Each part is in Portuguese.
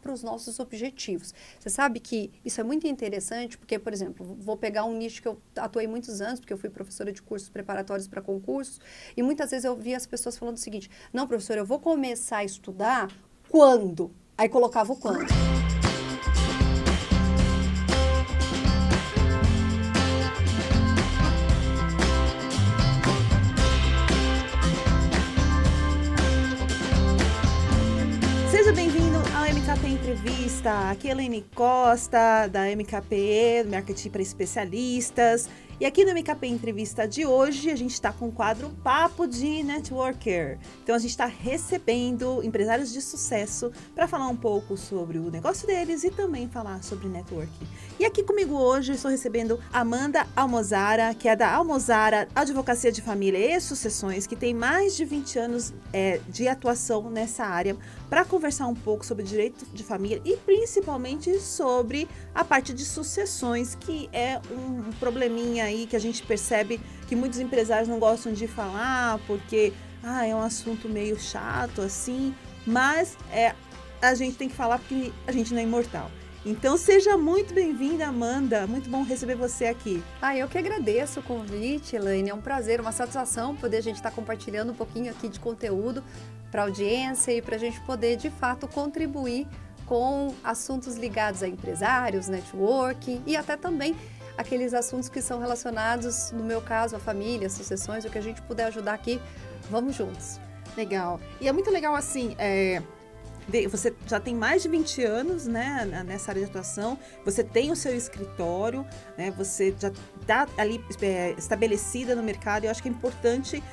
para os nossos objetivos. Você sabe que isso é muito interessante, porque, por exemplo, vou pegar um nicho que eu atuei muitos anos, porque eu fui professora de cursos preparatórios para concursos, e muitas vezes eu via as pessoas falando o seguinte: não, professora, eu vou começar a estudar quando? Aí colocava o quando. Seja bem-vindo ao MKP Entrevista. Aqui é Elaine Costa, da MKP, Marketing para Especialistas. E aqui no MKP Entrevista de hoje, a gente está com o quadro Papo de Networker. Então, a gente está recebendo empresários de sucesso para falar um pouco sobre o negócio deles e também falar sobre networking. E aqui comigo hoje, eu estou recebendo Amanda Almozara, que é da Almozara Advocacia de Família e Sucessões, que tem mais de 20 anos de atuação nessa área, para conversar um pouco sobre direito de família e principalmente sobre a parte de sucessões, que é um probleminha aí que a gente percebe que muitos empresários não gostam de falar, porque é um assunto meio chato assim, mas a gente tem que falar porque a gente não é imortal. Então, seja muito bem-vinda, Amanda. Muito bom receber você aqui. Eu que agradeço o convite, Elaine. É um prazer, uma satisfação poder a gente estar compartilhando um pouquinho aqui de conteúdo para a audiência e para a gente poder, de fato, contribuir com assuntos ligados a empresários, networking e até também aqueles assuntos que são relacionados, no meu caso, a família, sucessões, o que a gente puder ajudar aqui, vamos juntos. Legal. E é muito legal assim, você já tem mais de 20 anos, né, nessa área de atuação, você tem o seu escritório, né, você já está ali estabelecida no mercado. Eu acho que é importante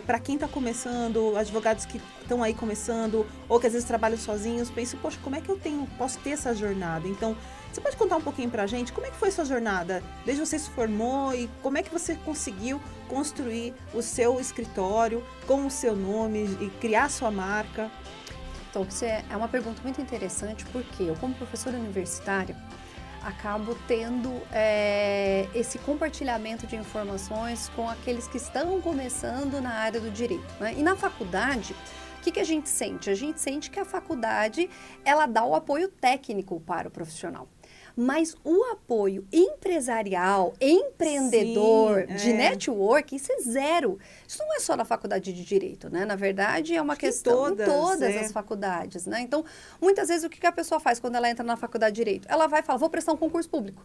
para quem está começando, advogados que estão aí começando, ou que às vezes trabalham sozinhos, pensam, poxa, como é que posso ter essa jornada? Então, você pode contar um pouquinho para a gente como é que foi a sua jornada? Desde você se formou e como é que você conseguiu construir o seu escritório com o seu nome e criar a sua marca? Então, isso é uma pergunta muito interessante, porque eu, como professora universitária, acabo tendo esse compartilhamento de informações com aqueles que estão começando na área do direito, né? E na faculdade, o que a gente sente? A gente sente que a faculdade, ela dá o apoio técnico para o profissional. Mas o apoio empresarial, empreendedor, de network, isso é zero. Isso não é só na faculdade de Direito, né? Na verdade, é uma questão em todas as faculdades, né? Então, muitas vezes, o que a pessoa faz quando ela entra na faculdade de Direito? Ela vai e fala, vou prestar um concurso público.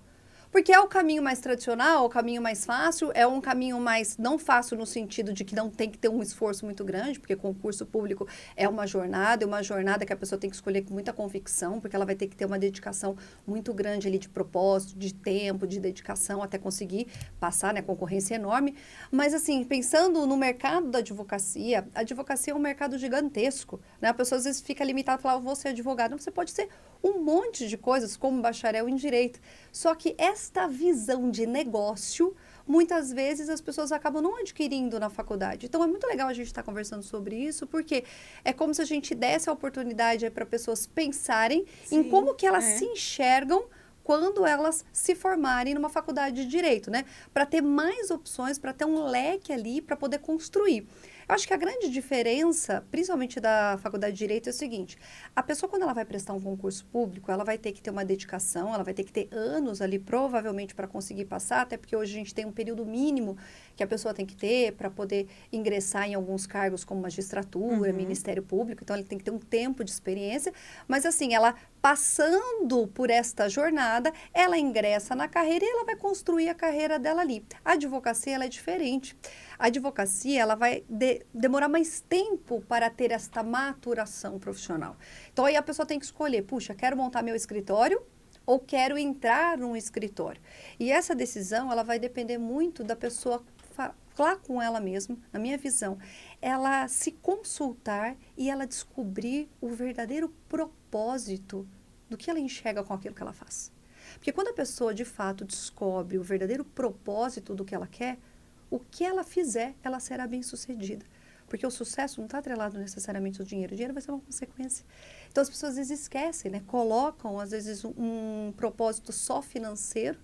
Porque é o caminho mais tradicional, o caminho mais fácil, é um caminho mais, não fácil no sentido de que não tem que ter um esforço muito grande, porque concurso público é uma jornada que a pessoa tem que escolher com muita convicção, porque ela vai ter que ter uma dedicação muito grande ali de propósito, de tempo, de dedicação, até conseguir passar, né? Concorrência enorme. Mas assim, pensando no mercado da advocacia, a advocacia é um mercado gigantesco, né? A pessoa às vezes fica limitada a falar, vou ser advogado. Não, você pode ser um monte de coisas, como bacharel em direito. Só que esta visão de negócio, muitas vezes as pessoas acabam não adquirindo na faculdade. Então, é muito legal a gente estar conversando sobre isso, porque é como se a gente desse a oportunidade para pessoas pensarem em como que elas se enxergam quando elas se formarem numa faculdade de direito, né? Para ter mais opções, para ter um leque ali, para poder construir. Eu acho que a grande diferença, principalmente da faculdade de Direito, é o seguinte: a pessoa, quando ela vai prestar um concurso público, ela vai ter que ter uma dedicação, ela vai ter que ter anos ali, provavelmente, para conseguir passar, até porque hoje a gente tem um período mínimo que a pessoa tem que ter para poder ingressar em alguns cargos como magistratura, Ministério Público, então ela tem que ter um tempo de experiência, mas assim, ela passando por esta jornada, ela ingressa na carreira e ela vai construir a carreira dela ali. A advocacia, ela é diferente. A advocacia, ela vai demorar mais tempo para ter esta maturação profissional. Então, aí a pessoa tem que escolher, puxa, quero montar meu escritório ou quero entrar num escritório? E essa decisão, ela vai depender muito da pessoa falar com ela mesma, na minha visão, ela se consultar e ela descobrir o verdadeiro propósito do que ela enxerga com aquilo que ela faz. Porque quando a pessoa, de fato, descobre o verdadeiro propósito do que ela quer, o que ela fizer, ela será bem-sucedida. Porque o sucesso não está atrelado necessariamente ao dinheiro. O dinheiro vai ser uma consequência. Então, as pessoas às vezes esquecem, né? Colocam, às vezes, um propósito só financeiro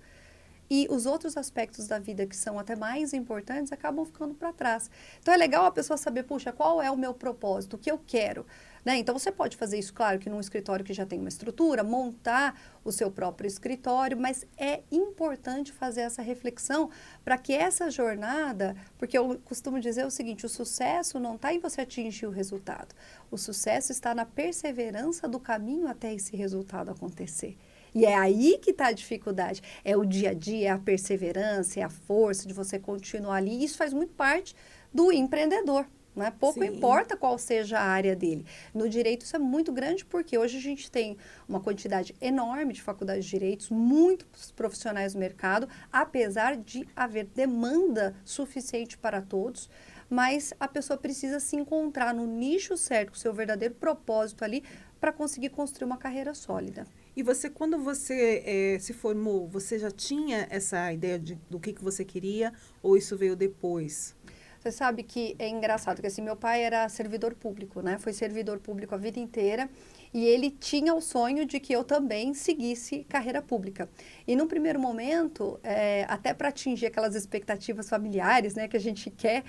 e os outros aspectos da vida que são até mais importantes acabam ficando para trás. Então, é legal a pessoa saber, puxa, qual é o meu propósito? O que eu quero? Né? Então, você pode fazer isso, claro, que num escritório que já tem uma estrutura, montar o seu próprio escritório, mas é importante fazer essa reflexão para que essa jornada, porque eu costumo dizer o seguinte, o sucesso não está em você atingir o resultado, o sucesso está na perseverança do caminho até esse resultado acontecer. E é aí que está a dificuldade, é o dia a dia, é a perseverança, é a força de você continuar ali, e isso faz muito parte do empreendedor. Né? Pouco Sim. importa qual seja a área dele. No direito isso é muito grande porque hoje a gente tem uma quantidade enorme de faculdades de direitos, muitos profissionais no mercado, apesar de haver demanda suficiente para todos, mas a pessoa precisa se encontrar no nicho certo, com o seu verdadeiro propósito ali, para conseguir construir uma carreira sólida. E você, quando você se formou, você já tinha essa ideia do que você queria ou isso veio depois? Você sabe que é engraçado, que assim, meu pai era servidor público, né? Foi servidor público a vida inteira e ele tinha o sonho de que eu também seguisse carreira pública. E num primeiro momento, até para atingir aquelas expectativas familiares, né? Que a gente quer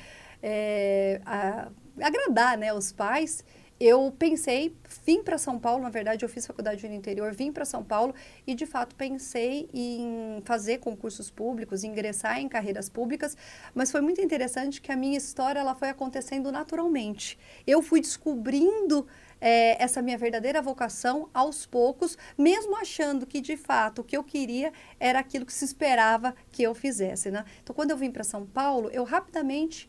agradar, né? Os pais, eu pensei, vim para São Paulo, na verdade eu fiz faculdade no interior, vim para São Paulo e de fato pensei em fazer concursos públicos, ingressar em carreiras públicas, mas foi muito interessante que a minha história ela foi acontecendo naturalmente. Eu fui descobrindo essa minha verdadeira vocação aos poucos, mesmo achando que de fato o que eu queria era aquilo que se esperava que eu fizesse, né? Então quando eu vim para São Paulo, eu rapidamente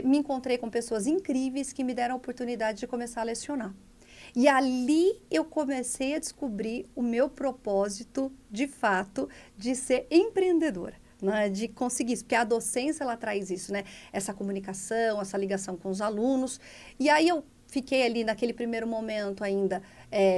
me encontrei com pessoas incríveis que me deram a oportunidade de começar a lecionar. E ali eu comecei a descobrir o meu propósito, de fato, de ser empreendedora. Né, de conseguir isso, porque a docência ela traz isso, né? Essa comunicação, essa ligação com os alunos. E aí eu fiquei ali naquele primeiro momento ainda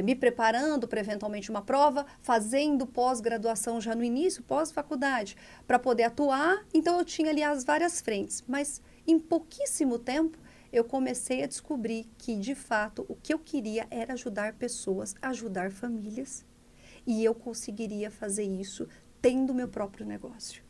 me preparando para eventualmente uma prova, fazendo pós-graduação já no início, pós-faculdade, para poder atuar. Então eu tinha ali as várias frentes, mas em pouquíssimo tempo, eu comecei a descobrir que, de fato, o que eu queria era ajudar pessoas, ajudar famílias. E eu conseguiria fazer isso tendo meu próprio negócio.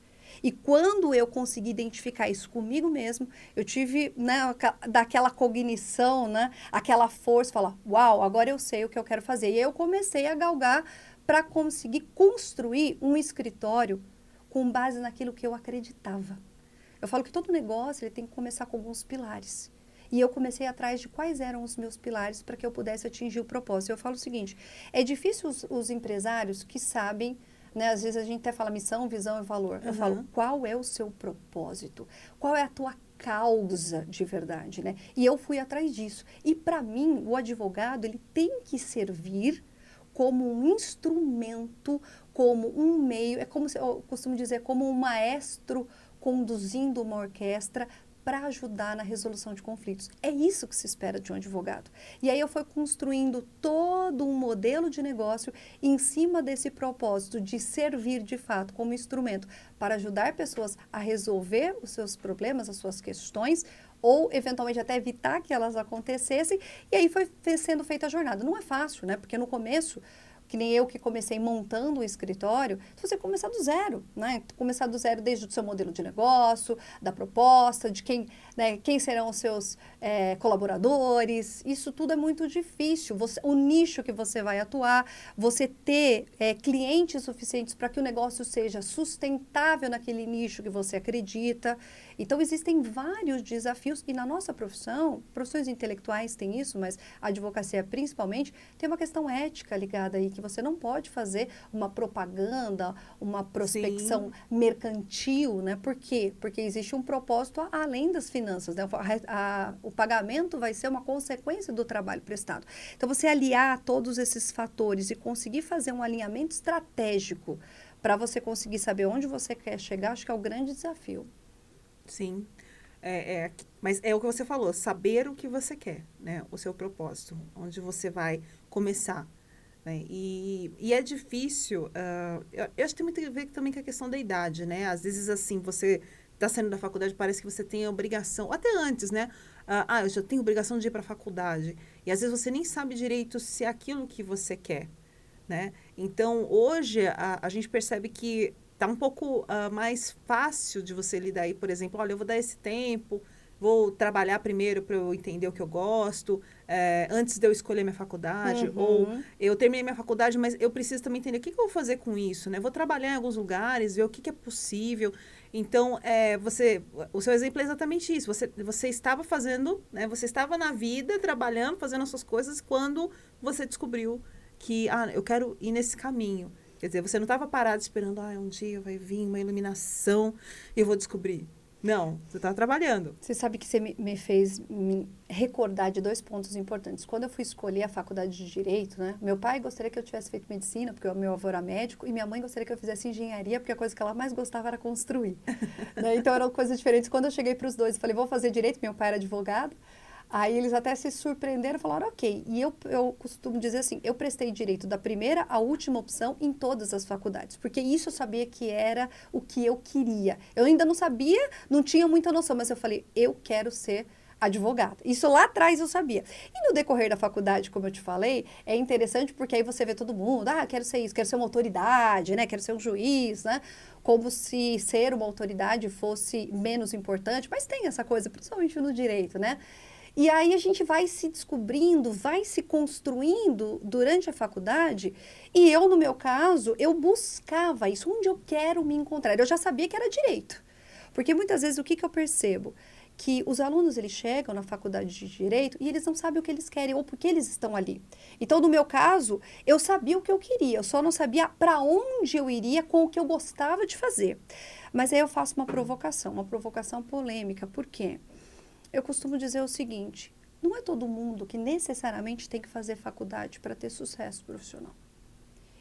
E quando eu consegui identificar isso comigo mesmo, eu tive, né, daquela cognição, né, aquela força, falar, uau, agora eu sei o que eu quero fazer. E aí eu comecei a galgar para conseguir construir um escritório com base naquilo que eu acreditava. Eu falo que todo negócio ele tem que começar com alguns pilares. E eu comecei atrás de quais eram os meus pilares para que eu pudesse atingir o propósito. Eu falo o seguinte, é difícil os empresários que sabem, né, às vezes a gente até fala missão, visão e valor. Eu falo, qual é o seu propósito? Qual é a tua causa de verdade, né? E eu fui atrás disso. E para mim, o advogado, ele tem que servir como um instrumento, como um meio, é como eu costumo dizer, como um maestro conduzindo uma orquestra para ajudar na resolução de conflitos. É isso que se espera de um advogado. E aí eu fui construindo todo um modelo de negócio em cima desse propósito de servir de fato como instrumento para ajudar pessoas a resolver os seus problemas, as suas questões, ou eventualmente até evitar que elas acontecessem. E aí foi sendo feita a jornada. Não é fácil, né? Porque no começo, que nem eu que comecei montando o escritório, você começar do zero, né? Começar do zero desde o seu modelo de negócio, da proposta, de quem, né, quem serão os seus colaboradores. Isso tudo é muito difícil. O nicho que você vai atuar, você ter clientes suficientes para que o negócio seja sustentável naquele nicho que você acredita. Então, existem vários desafios e na nossa profissão, profissões intelectuais têm isso, mas a advocacia principalmente, tem uma questão ética ligada aí, que você não pode fazer uma propaganda, uma prospecção mercantil, né? Por quê? Porque existe um propósito além das finanças, né? O pagamento vai ser uma consequência do trabalho prestado. Então, você aliar todos esses fatores e conseguir fazer um alinhamento estratégico para você conseguir saber onde você quer chegar, acho que é o grande desafio. Sim, mas é o que você falou, saber o que você quer, né? O seu propósito, onde você vai começar. Né? E é difícil, eu acho que tem muito a ver também com a questão da idade, né? Às vezes, assim, você está saindo da faculdade, parece que você tem a obrigação, até antes, né? Eu já tenho obrigação de ir para a faculdade. E às vezes você nem sabe direito se é aquilo que você quer, né? Então, hoje, a gente percebe que está um pouco mais fácil de você lidar aí, por exemplo, olha, eu vou dar esse tempo, vou trabalhar primeiro para eu entender o que eu gosto, antes de eu escolher minha faculdade, ou eu terminei minha faculdade, mas eu preciso também entender o que eu vou fazer com isso, né? Vou trabalhar em alguns lugares, ver o que é possível. Então, o seu exemplo é exatamente isso. Você estava fazendo, né? Você estava na vida, trabalhando, fazendo as suas coisas, quando você descobriu que, eu quero ir nesse caminho. Quer dizer, você não estava parado esperando, um dia vai vir uma iluminação e eu vou descobrir. Não, você estava trabalhando. Você sabe que você me fez me recordar de 2 pontos importantes. Quando eu fui escolher a faculdade de Direito, né? Meu pai gostaria que eu tivesse feito medicina, porque o meu avô era médico, e minha mãe gostaria que eu fizesse engenharia, porque a coisa que ela mais gostava era construir. Né? Então, eram coisas diferentes. Quando eu cheguei para os dois, eu falei, vou fazer Direito, meu pai era advogado. Aí eles até se surpreenderam e falaram, ok. E eu costumo dizer assim, eu prestei Direito da primeira à última opção em todas as faculdades, porque isso eu sabia que era o que eu queria. Eu ainda não sabia, não tinha muita noção, mas eu falei, eu quero ser advogada. Isso lá atrás eu sabia. E no decorrer da faculdade, como eu te falei, é interessante porque aí você vê todo mundo, quero ser isso, quero ser uma autoridade, né? Quero ser um juiz, né? Como se ser uma autoridade fosse menos importante, mas tem essa coisa, principalmente no direito, né? E aí a gente vai se descobrindo, vai se construindo durante a faculdade. E eu, no meu caso, eu buscava isso, onde eu quero me encontrar. Eu já sabia que era direito. Porque muitas vezes o que eu percebo? Que os alunos, eles chegam na faculdade de Direito e eles não sabem o que eles querem ou por que eles estão ali. Então, no meu caso, eu sabia o que eu queria, eu só não sabia para onde eu iria com o que eu gostava de fazer. Mas aí eu faço uma provocação polêmica. Por quê? Eu costumo dizer o seguinte, não é todo mundo que necessariamente tem que fazer faculdade para ter sucesso profissional.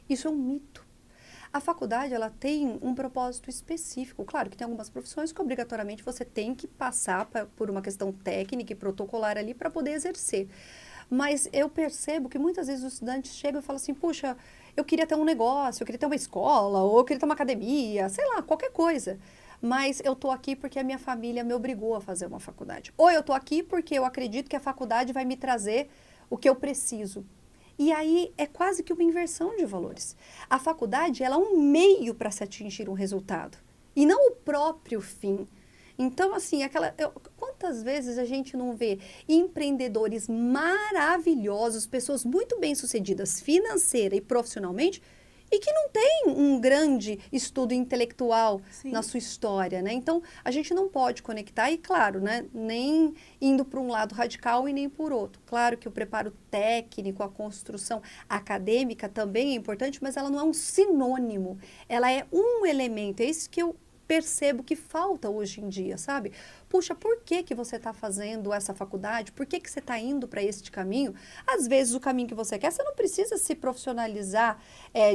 Isso é um mito. A faculdade, ela tem um propósito específico. Claro que tem algumas profissões que obrigatoriamente você tem que passar por uma questão técnica e protocolar ali para poder exercer. Mas eu percebo que muitas vezes os estudantes chegam e falam assim, puxa, eu queria ter um negócio, eu queria ter uma escola, ou eu queria ter uma academia, sei lá, qualquer coisa. Mas eu estou aqui porque a minha família me obrigou a fazer uma faculdade. Ou eu estou aqui porque eu acredito que a faculdade vai me trazer o que eu preciso. E aí é quase que uma inversão de valores. A faculdade, ela é um meio para se atingir um resultado, e não o próprio fim. Então, assim, quantas vezes a gente não vê empreendedores maravilhosos, pessoas muito bem-sucedidas financeira e profissionalmente, e que não tem um grande estudo intelectual na sua história, né? Então, a gente não pode conectar, e claro, né, nem indo para um lado radical e nem por outro. Claro que o preparo técnico, a construção acadêmica também é importante, mas ela não é um sinônimo, ela é um elemento, é isso que eu percebo que falta hoje em dia, sabe? Puxa, por que você está fazendo essa faculdade? Por que você está indo para este caminho? Às vezes, o caminho que você quer, você não precisa se profissionalizar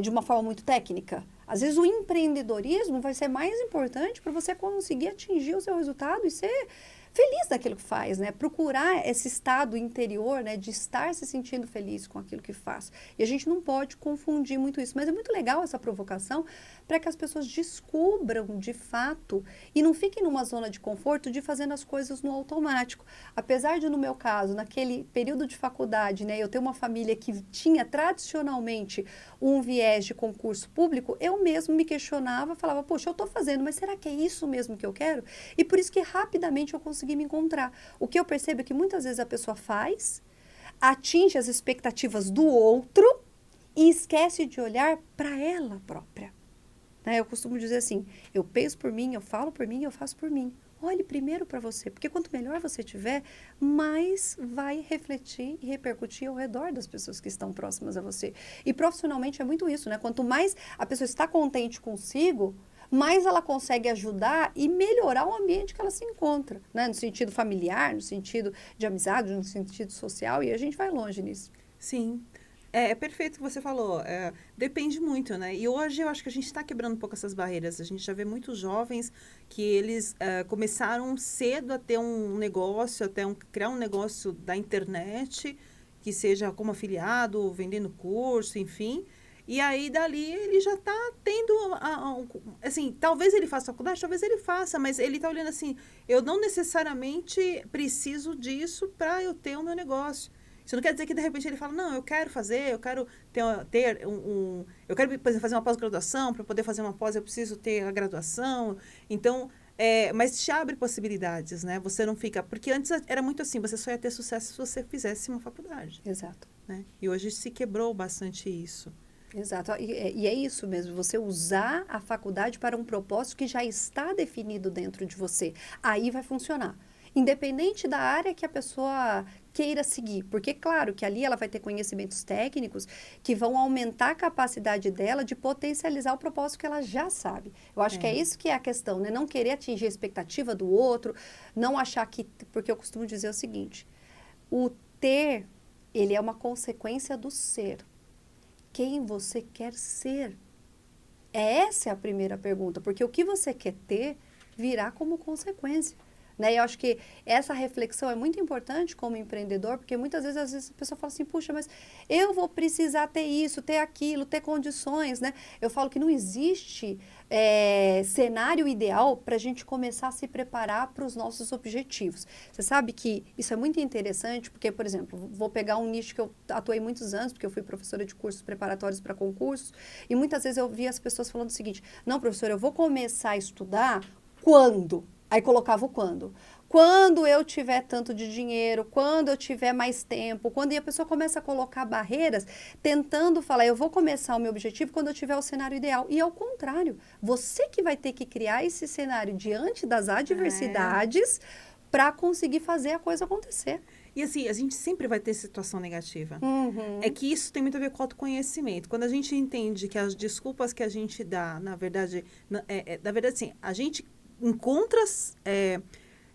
de uma forma muito técnica. Às vezes, o empreendedorismo vai ser mais importante para você conseguir atingir o seu resultado e ser feliz daquilo que faz, né? Procurar esse estado interior, né? De estar se sentindo feliz com aquilo que faz. E a gente não pode confundir muito isso. Mas é muito legal essa provocação para que as pessoas descubram de fato e não fiquem numa zona de conforto de fazendo as coisas no automático. Apesar de, no meu caso, naquele período de faculdade, né? Eu ter uma família que tinha tradicionalmente um viés de concurso público, eu mesmo me questionava, falava, poxa, eu estou fazendo, mas será que é isso mesmo que eu quero? E por isso que rapidamente eu consegui me encontrar. O que eu percebo é que muitas vezes a pessoa faz, atinge as expectativas do outro e esquece de olhar para ela própria. Né? Eu costumo dizer assim, eu penso por mim, eu falo por mim, eu faço por mim. Olhe primeiro para você, porque quanto melhor você tiver, mais vai refletir e repercutir ao redor das pessoas que estão próximas a você. E profissionalmente é muito isso, né? Quanto mais a pessoa está contente consigo, mais ela consegue ajudar e melhorar o ambiente que ela se encontra, né? No sentido familiar, no sentido de amizade, no sentido social, e a gente vai longe nisso. Sim. É perfeito o que você falou. Depende muito, né? E hoje eu acho que a gente está quebrando um pouco essas barreiras. A gente já vê muitos jovens que eles começaram cedo a ter um negócio, criar um negócio da internet, que seja como afiliado, vendendo curso, enfim. E aí, dali, ele já está tendo, assim, talvez ele faça faculdade, talvez ele faça, mas ele está olhando assim, eu não necessariamente preciso disso para eu ter o meu negócio. Isso não quer dizer que, de repente, ele fala, não, eu quero fazer, eu quero eu quero, por exemplo, fazer uma pós-graduação, para poder fazer uma pós eu preciso ter a graduação. Então, Mas te abre possibilidades, né? Você não fica... Porque antes era muito assim, você só ia ter sucesso se você fizesse uma faculdade. Exato. Né? E hoje se quebrou bastante isso. Exato. E é isso mesmo, você usar a faculdade para um propósito que já está definido dentro de você. Aí vai funcionar. Independente da área que a pessoa queira seguir. Porque, claro, que ali ela vai ter conhecimentos técnicos que vão aumentar a capacidade dela de potencializar o propósito que ela já sabe. Eu acho que é isso que é a questão, né? Não querer atingir a expectativa do outro, não achar que... Porque eu costumo dizer o seguinte, o ter, ele é uma consequência do ser. Quem você quer ser? Essa é a primeira pergunta, porque o que você quer ter virá como consequência. Né? Eu acho que essa reflexão é muito importante como empreendedor, porque muitas vezes, às vezes a pessoa fala assim, puxa, mas eu vou precisar ter isso, ter aquilo, ter condições, né? Eu falo que não existe cenário ideal para a gente começar a se preparar para os nossos objetivos. Você sabe que isso é muito interessante, porque, por exemplo, vou pegar um nicho que eu atuei muitos anos, porque eu fui professora de cursos preparatórios para concursos, e muitas vezes eu via as pessoas falando o seguinte, não, professora, eu vou começar a estudar quando? Aí colocava o quando. Quando eu tiver tanto de dinheiro, quando eu tiver mais tempo, quando e a pessoa começa a colocar barreiras, tentando falar, eu vou começar o meu objetivo quando eu tiver o cenário ideal. E ao contrário, você que vai ter que criar esse cenário diante das adversidades para conseguir fazer a coisa acontecer. E assim, a gente sempre vai ter situação negativa. Uhum. É que isso tem muito a ver com autoconhecimento. Quando a gente entende que as desculpas que a gente dá, na verdade, assim, a gente encontra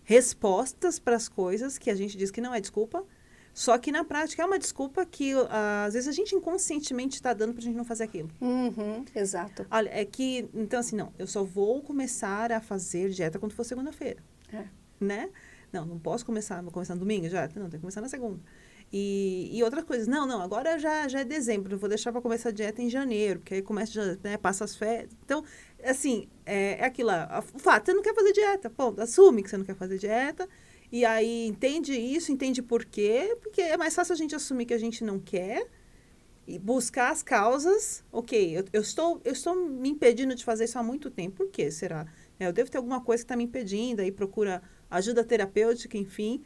respostas para as coisas que a gente diz que não é desculpa, só que na prática é uma desculpa que às vezes a gente inconscientemente está dando para a gente não fazer aquilo. Uhum, exato. Olha, então assim, não, eu só vou começar a fazer dieta quando for segunda-feira, né? Não posso começar, vou começar no domingo já? Não, tem que começar na segunda. E outras coisas, não, agora já é dezembro, eu vou deixar para começar a dieta em janeiro, porque aí começa, né, passa as férias. Então, assim, é aquilo lá, o fato, você não quer fazer dieta, ponto, assume que você não quer fazer dieta, e aí entende isso, entende por quê, porque é mais fácil a gente assumir que a gente não quer, e buscar as causas, ok, eu estou me impedindo de fazer isso há muito tempo, por que será? Eu devo ter alguma coisa que está me impedindo, aí procura ajuda terapêutica, enfim,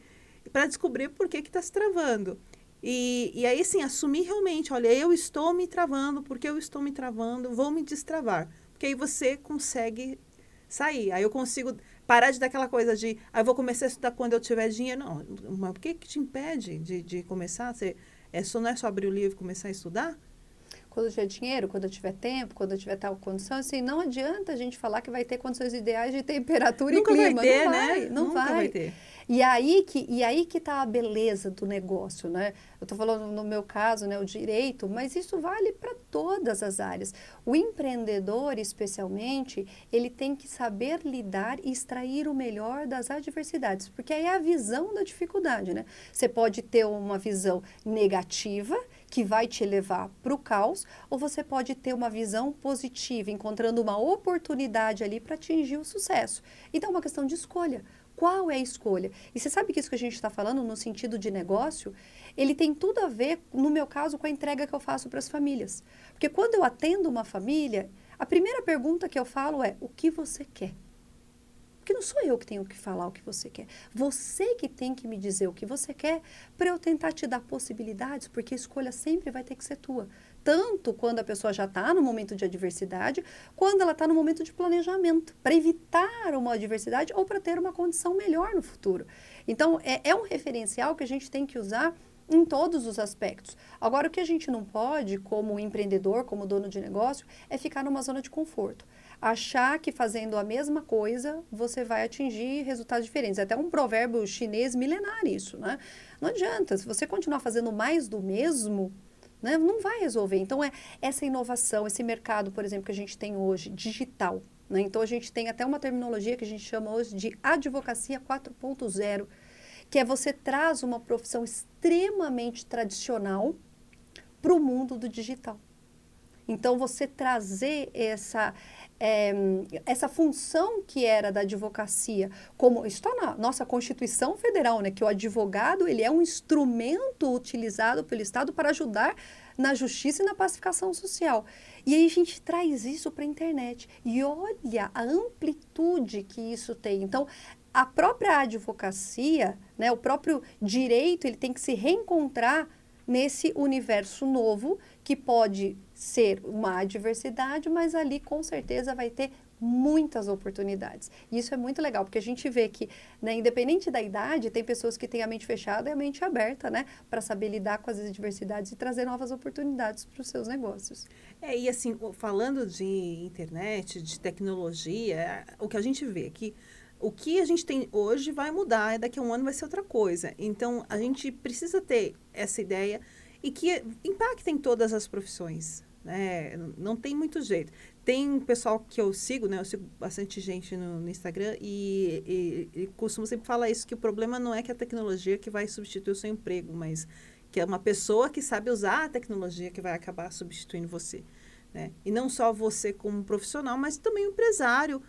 para descobrir por que está se travando. E aí, sim, assumir realmente, olha, eu estou me travando, porque eu estou me travando, vou me destravar. Porque aí você consegue sair. Aí eu consigo parar de dar aquela coisa de, eu vou começar a estudar quando eu tiver dinheiro. Não, mas o que te impede de começar? Não é só abrir o livro e começar a estudar? Quando eu tiver dinheiro, quando eu tiver tempo, quando eu tiver tal condição, assim, não adianta a gente falar que vai ter condições ideais de temperatura Nunca e clima. Vai ter, não né? vai, não Nunca vai. vai ter. E aí que tá a beleza do negócio, né? Eu estou falando no meu caso, né, o direito, mas isso vale para todas as áreas. O empreendedor, especialmente, ele tem que saber lidar e extrair o melhor das adversidades, porque aí é a visão da dificuldade, né? Você pode ter uma visão negativa, que vai te levar para o caos, ou você pode ter uma visão positiva, encontrando uma oportunidade ali para atingir o sucesso. Então, é uma questão de escolha. Qual é a escolha? E você sabe que isso que a gente está falando no sentido de negócio, ele tem tudo a ver, no meu caso, com a entrega que eu faço para as famílias. Porque quando eu atendo uma família, a primeira pergunta que eu falo é, o que você quer? Porque não sou eu que tenho que falar o que você quer. Você que tem que me dizer o que você quer para eu tentar te dar possibilidades, porque a escolha sempre vai ter que ser tua. Tanto quando a pessoa já está no momento de adversidade, quando ela está no momento de planejamento, para evitar uma adversidade ou para ter uma condição melhor no futuro. Então, é um referencial que a gente tem que usar em todos os aspectos. Agora, o que a gente não pode, como empreendedor, como dono de negócio, é ficar numa zona de conforto. Achar que fazendo a mesma coisa, você vai atingir resultados diferentes. É até um provérbio chinês milenar isso, né? Não adianta, se você continuar fazendo mais do mesmo, né, não vai resolver. Então, essa inovação, esse mercado, por exemplo, que a gente tem hoje, digital, né? Então, a gente tem até uma terminologia que a gente chama hoje de advocacia 4.0, que é você traz uma profissão extremamente tradicional para o mundo do digital. Então, você trazer essa função que era da advocacia, como está na nossa Constituição Federal, né, que o advogado ele é um instrumento utilizado pelo Estado para ajudar na justiça e na pacificação social. E aí a gente traz isso para a internet. E olha a amplitude que isso tem. Então, a própria advocacia, né, o próprio direito, ele tem que se reencontrar nesse universo novo, que pode ser uma adversidade, mas ali com certeza vai ter muitas oportunidades. E isso é muito legal, porque a gente vê que, né, independente da idade, tem pessoas que têm a mente fechada e a mente aberta, né, para saber lidar com as adversidades e trazer novas oportunidades para os seus negócios. E assim, falando de internet, de tecnologia, o que a gente vê aqui, o que a gente tem hoje vai mudar, daqui a um ano vai ser outra coisa. Então, a gente precisa ter essa ideia e que impacte em todas as profissões, né? Não tem muito jeito. Tem um pessoal que eu sigo, né? Eu sigo bastante gente no Instagram e costumo sempre falar isso, que o problema não é que a tecnologia que vai substituir o seu emprego, mas que é uma pessoa que sabe usar a tecnologia que vai acabar substituindo você, né? E não só você como profissional, mas também o empresário,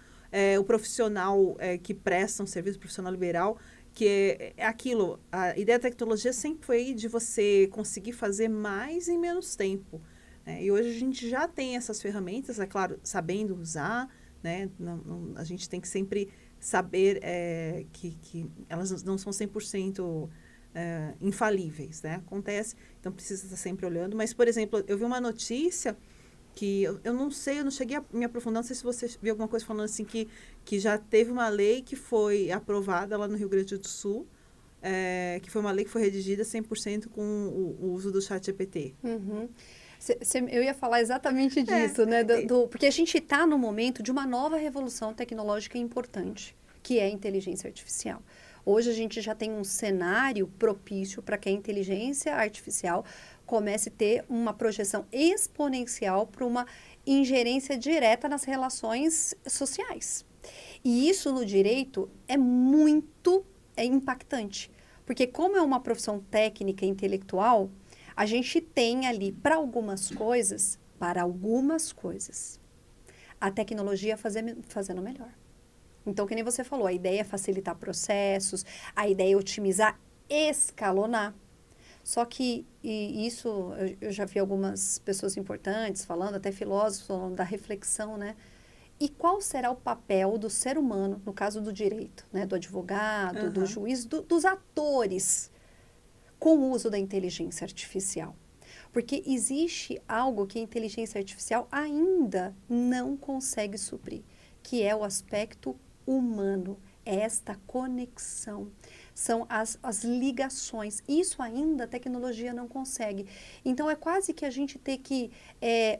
o profissional que presta um serviço profissional liberal, que é aquilo, a ideia da tecnologia sempre foi de você conseguir fazer mais em menos tempo. E hoje a gente já tem essas ferramentas, é claro, sabendo usar, né? A gente tem que sempre saber que elas não são 100% infalíveis, né? Acontece, então precisa estar sempre olhando. Mas, por exemplo, eu vi uma notícia que eu não sei, eu não cheguei a me aprofundar, não sei se você viu alguma coisa falando assim que já teve uma lei que foi aprovada lá no Rio Grande do Sul, que foi uma lei que foi redigida 100% com o uso do ChatGPT. Uhum. Eu ia falar exatamente disso, né? Porque a gente está no momento de uma nova revolução tecnológica importante, que é a inteligência artificial. Hoje a gente já tem um cenário propício para que a inteligência artificial comece a ter uma projeção exponencial para uma ingerência direta nas relações sociais. E isso no direito é muito impactante, porque como é uma profissão técnica e intelectual, a gente tem ali para algumas coisas, a tecnologia fazendo melhor. Então, que nem você falou, a ideia é facilitar processos, a ideia é otimizar, escalonar. Só que isso, eu já vi algumas pessoas importantes falando, até filósofos falando da reflexão, né? E qual será o papel do ser humano, no caso do direito, né? Do advogado, do juiz, dos atores, com o uso da inteligência artificial? Porque existe algo que a inteligência artificial ainda não consegue suprir, que é o aspecto humano, é esta conexão, são as ligações. Isso ainda a tecnologia não consegue. Então, é quase que a gente ter que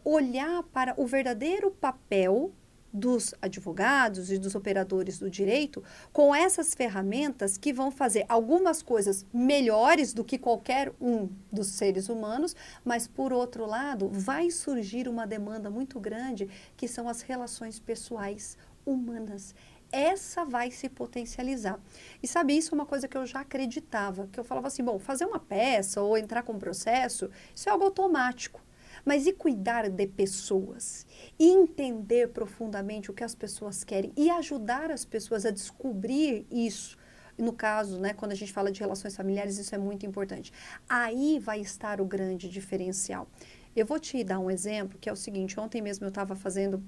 olhar para o verdadeiro papel dos advogados e dos operadores do direito com essas ferramentas que vão fazer algumas coisas melhores do que qualquer um dos seres humanos, mas, por outro lado, vai surgir uma demanda muito grande, que são as relações pessoais humanas. Essa vai se potencializar. E sabe, isso é uma coisa que eu já acreditava, que eu falava assim, bom, fazer uma peça ou entrar com um processo, isso é algo automático. Mas e cuidar de pessoas? E entender profundamente o que as pessoas querem e ajudar as pessoas a descobrir isso. No caso, né, quando a gente fala de relações familiares, isso é muito importante. Aí vai estar o grande diferencial. Eu vou te dar um exemplo, que é o seguinte, ontem mesmo eu estava fazendo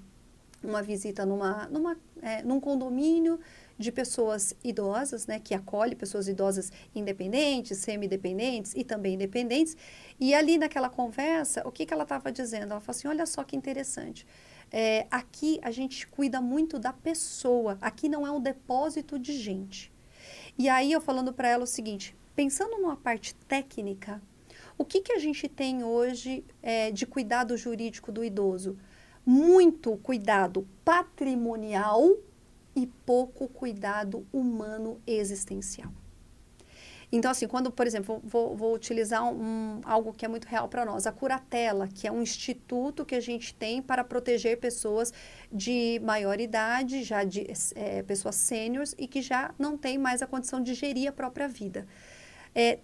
uma visita num condomínio de pessoas idosas, né, que acolhe pessoas idosas independentes, semi-dependentes e também independentes. E ali naquela conversa, o que ela estava dizendo? Ela falou assim, olha só que interessante, aqui a gente cuida muito da pessoa, aqui não é um depósito de gente. E aí eu falando para ela o seguinte, pensando numa parte técnica, o que a gente tem hoje de cuidado jurídico do idoso? Muito cuidado patrimonial e pouco cuidado humano existencial. Então, assim, quando, por exemplo, vou utilizar algo que é muito real para nós, a Curatela, que é um instituto que a gente tem para proteger pessoas de maior idade, já de pessoas sêniores e que já não têm mais a condição de gerir a própria vida.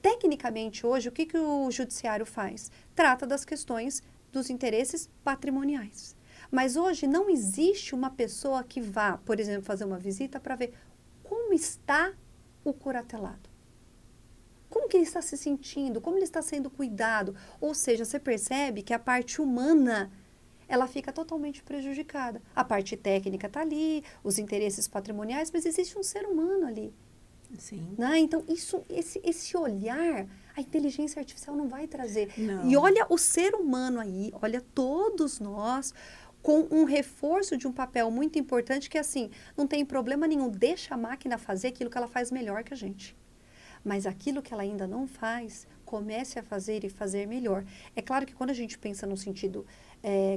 Tecnicamente, hoje, o que o judiciário faz? Trata das questões dos interesses patrimoniais. Mas hoje não existe uma pessoa que vá, por exemplo, fazer uma visita para ver como está o curatelado. Como que ele está se sentindo? Como ele está sendo cuidado? Ou seja, você percebe que a parte humana, ela fica totalmente prejudicada. A parte técnica está ali, os interesses patrimoniais, mas existe um ser humano ali. Sim. Né? Então, esse olhar, a inteligência artificial não vai trazer. Não. E olha o ser humano aí, olha todos nós, com um reforço de um papel muito importante que, assim, não tem problema nenhum, deixa a máquina fazer aquilo que ela faz melhor que a gente. Mas aquilo que ela ainda não faz, comece a fazer e fazer melhor. É claro que quando a gente pensa no sentido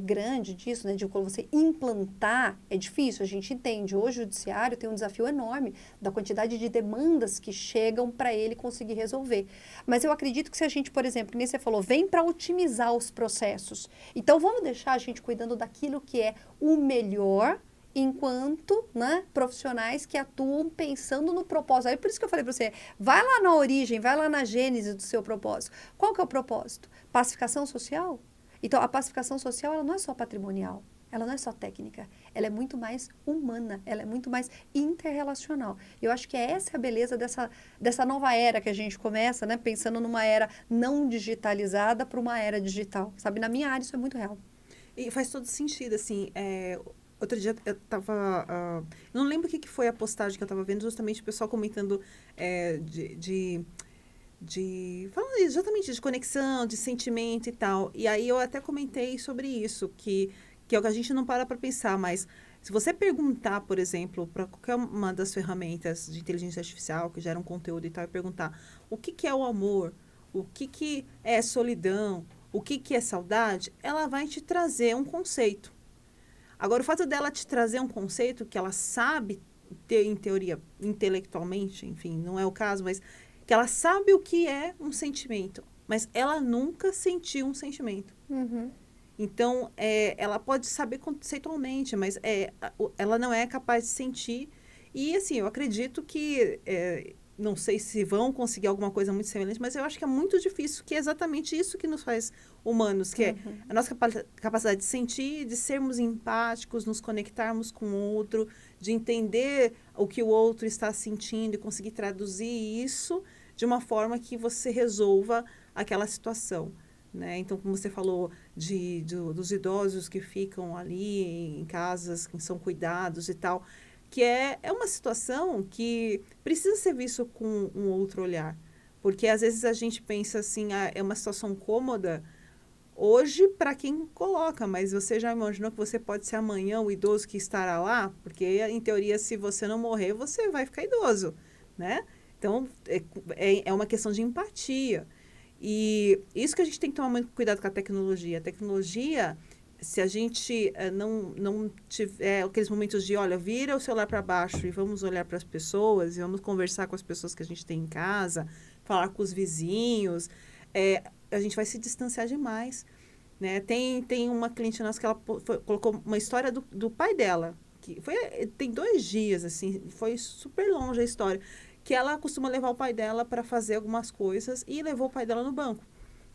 grande disso, né, de quando você implantar, é difícil, a gente entende. Hoje o judiciário tem um desafio enorme da quantidade de demandas que chegam para ele conseguir resolver. Mas eu acredito que se a gente, por exemplo, que nem você falou, vem para otimizar os processos. Então vamos deixar a gente cuidando daquilo que é o melhor, enquanto, né, profissionais que atuam pensando no propósito. Aí por isso que eu falei para você, vai lá na origem, vai lá na gênese do seu propósito. Qual que é o propósito? Pacificação social? Então, a pacificação social, ela não é só patrimonial, ela não é só técnica, ela é muito mais humana, ela é muito mais interrelacional. Eu acho que essa é a beleza dessa nova era que a gente começa, né, pensando numa era não digitalizada para uma era digital, sabe? Na minha área isso é muito real. E faz todo sentido, assim, outro dia eu tava... não lembro o que foi a postagem que eu tava vendo, justamente o pessoal comentando falando exatamente de conexão, de sentimento e tal. E aí eu até comentei sobre isso, que é o que a gente não para pensar, mas se você perguntar, por exemplo, para qualquer uma das ferramentas de inteligência artificial que geram conteúdo e tal, e perguntar o que é o amor, o que é solidão, o que é saudade, ela vai te trazer um conceito. Agora, o fato dela te trazer um conceito que ela sabe ter, em teoria, intelectualmente, enfim, não é o caso, mas que ela sabe o que é um sentimento, mas ela nunca sentiu um sentimento. Uhum. Então, ela pode saber conceitualmente, mas ela não é capaz de sentir. E, assim, eu acredito que, não sei se vão conseguir alguma coisa muito semelhante, mas eu acho que é muito difícil, que é exatamente isso que nos faz humanos, que é a nossa capacidade de sentir, de sermos empáticos, nos conectarmos com o outro, de entender o que o outro está sentindo e conseguir traduzir isso de uma forma que você resolva aquela situação. Né? Então, como você falou dos idosos que ficam ali em casas, que são cuidados e tal, que é uma situação que precisa ser visto com um outro olhar. Porque, às vezes, a gente pensa assim, é uma situação cômoda hoje para quem coloca, mas você já imaginou que você pode ser amanhã o idoso que estará lá? Porque, em teoria, se você não morrer, você vai ficar idoso, né? Então, é uma questão de empatia. E isso que a gente tem que tomar muito cuidado com a tecnologia. A tecnologia, se a gente não tiver aqueles momentos de, olha, vira o celular para baixo e vamos olhar para as pessoas, e vamos conversar com as pessoas que a gente tem em casa, falar com os vizinhos, a gente vai se distanciar demais. Né? Tem uma cliente nossa que ela colocou uma história do pai dela, que tem 2 dias, assim, foi super longe a história, que ela costuma levar o pai dela para fazer algumas coisas e levou o pai dela no banco,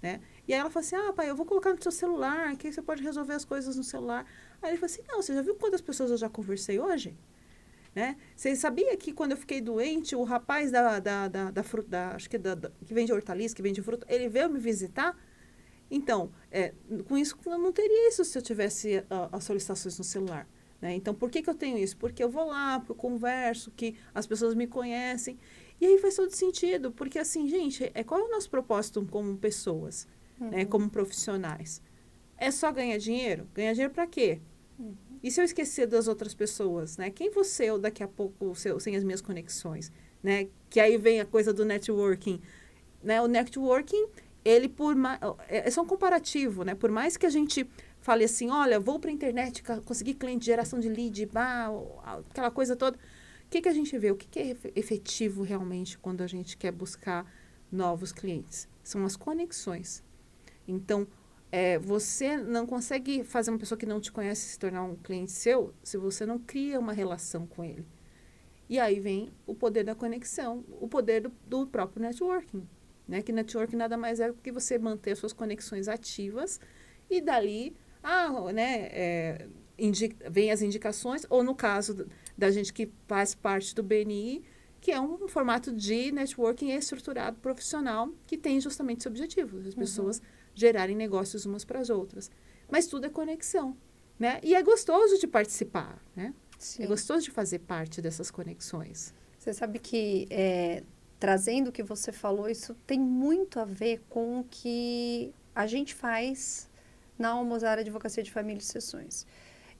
né? E aí ela falou assim, pai, eu vou colocar no seu celular, que aí você pode resolver as coisas no celular. Aí ele falou assim, não, você já viu quantas pessoas eu já conversei hoje? Né? Você sabia que quando eu fiquei doente, o rapaz da fruta, acho que que vende hortaliça, que vende fruta, ele veio me visitar? Então, com isso, eu não teria isso se eu tivesse as solicitações no celular. Né? Então, por que eu tenho isso? Porque eu vou lá, eu converso, que as pessoas me conhecem. E aí faz todo sentido, porque assim, gente, qual é o nosso propósito como pessoas, né? Como profissionais? É só ganhar dinheiro? Ganhar dinheiro para quê? E se eu esquecer das outras pessoas? Né? Quem você eu daqui a pouco sem as minhas conexões? Né? Que aí vem a coisa do networking. Né? O networking, ele é só um comparativo, né? Por mais que a gente fale assim, olha, vou para a internet conseguir cliente, geração de lead, aquela coisa toda. O que a gente vê? O que é efetivo realmente quando a gente quer buscar novos clientes? São as conexões. Então, você não consegue fazer uma pessoa que não te conhece se tornar um cliente seu se você não cria uma relação com ele. E aí vem o poder da conexão, o poder do próprio networking. Né? Que networking nada mais é do que você manter as suas conexões ativas e dali... vem as indicações, ou no caso da gente que faz parte do BNI, que é um formato de networking estruturado profissional que tem justamente esse objetivo, as pessoas gerarem negócios umas para as outras. Mas tudo é conexão, né? E é gostoso de participar, né? Sim. É gostoso de fazer parte dessas conexões. Você sabe que, trazendo o que você falou, isso tem muito a ver com o que a gente faz na Almozara Advocacia de Família e Sucessões.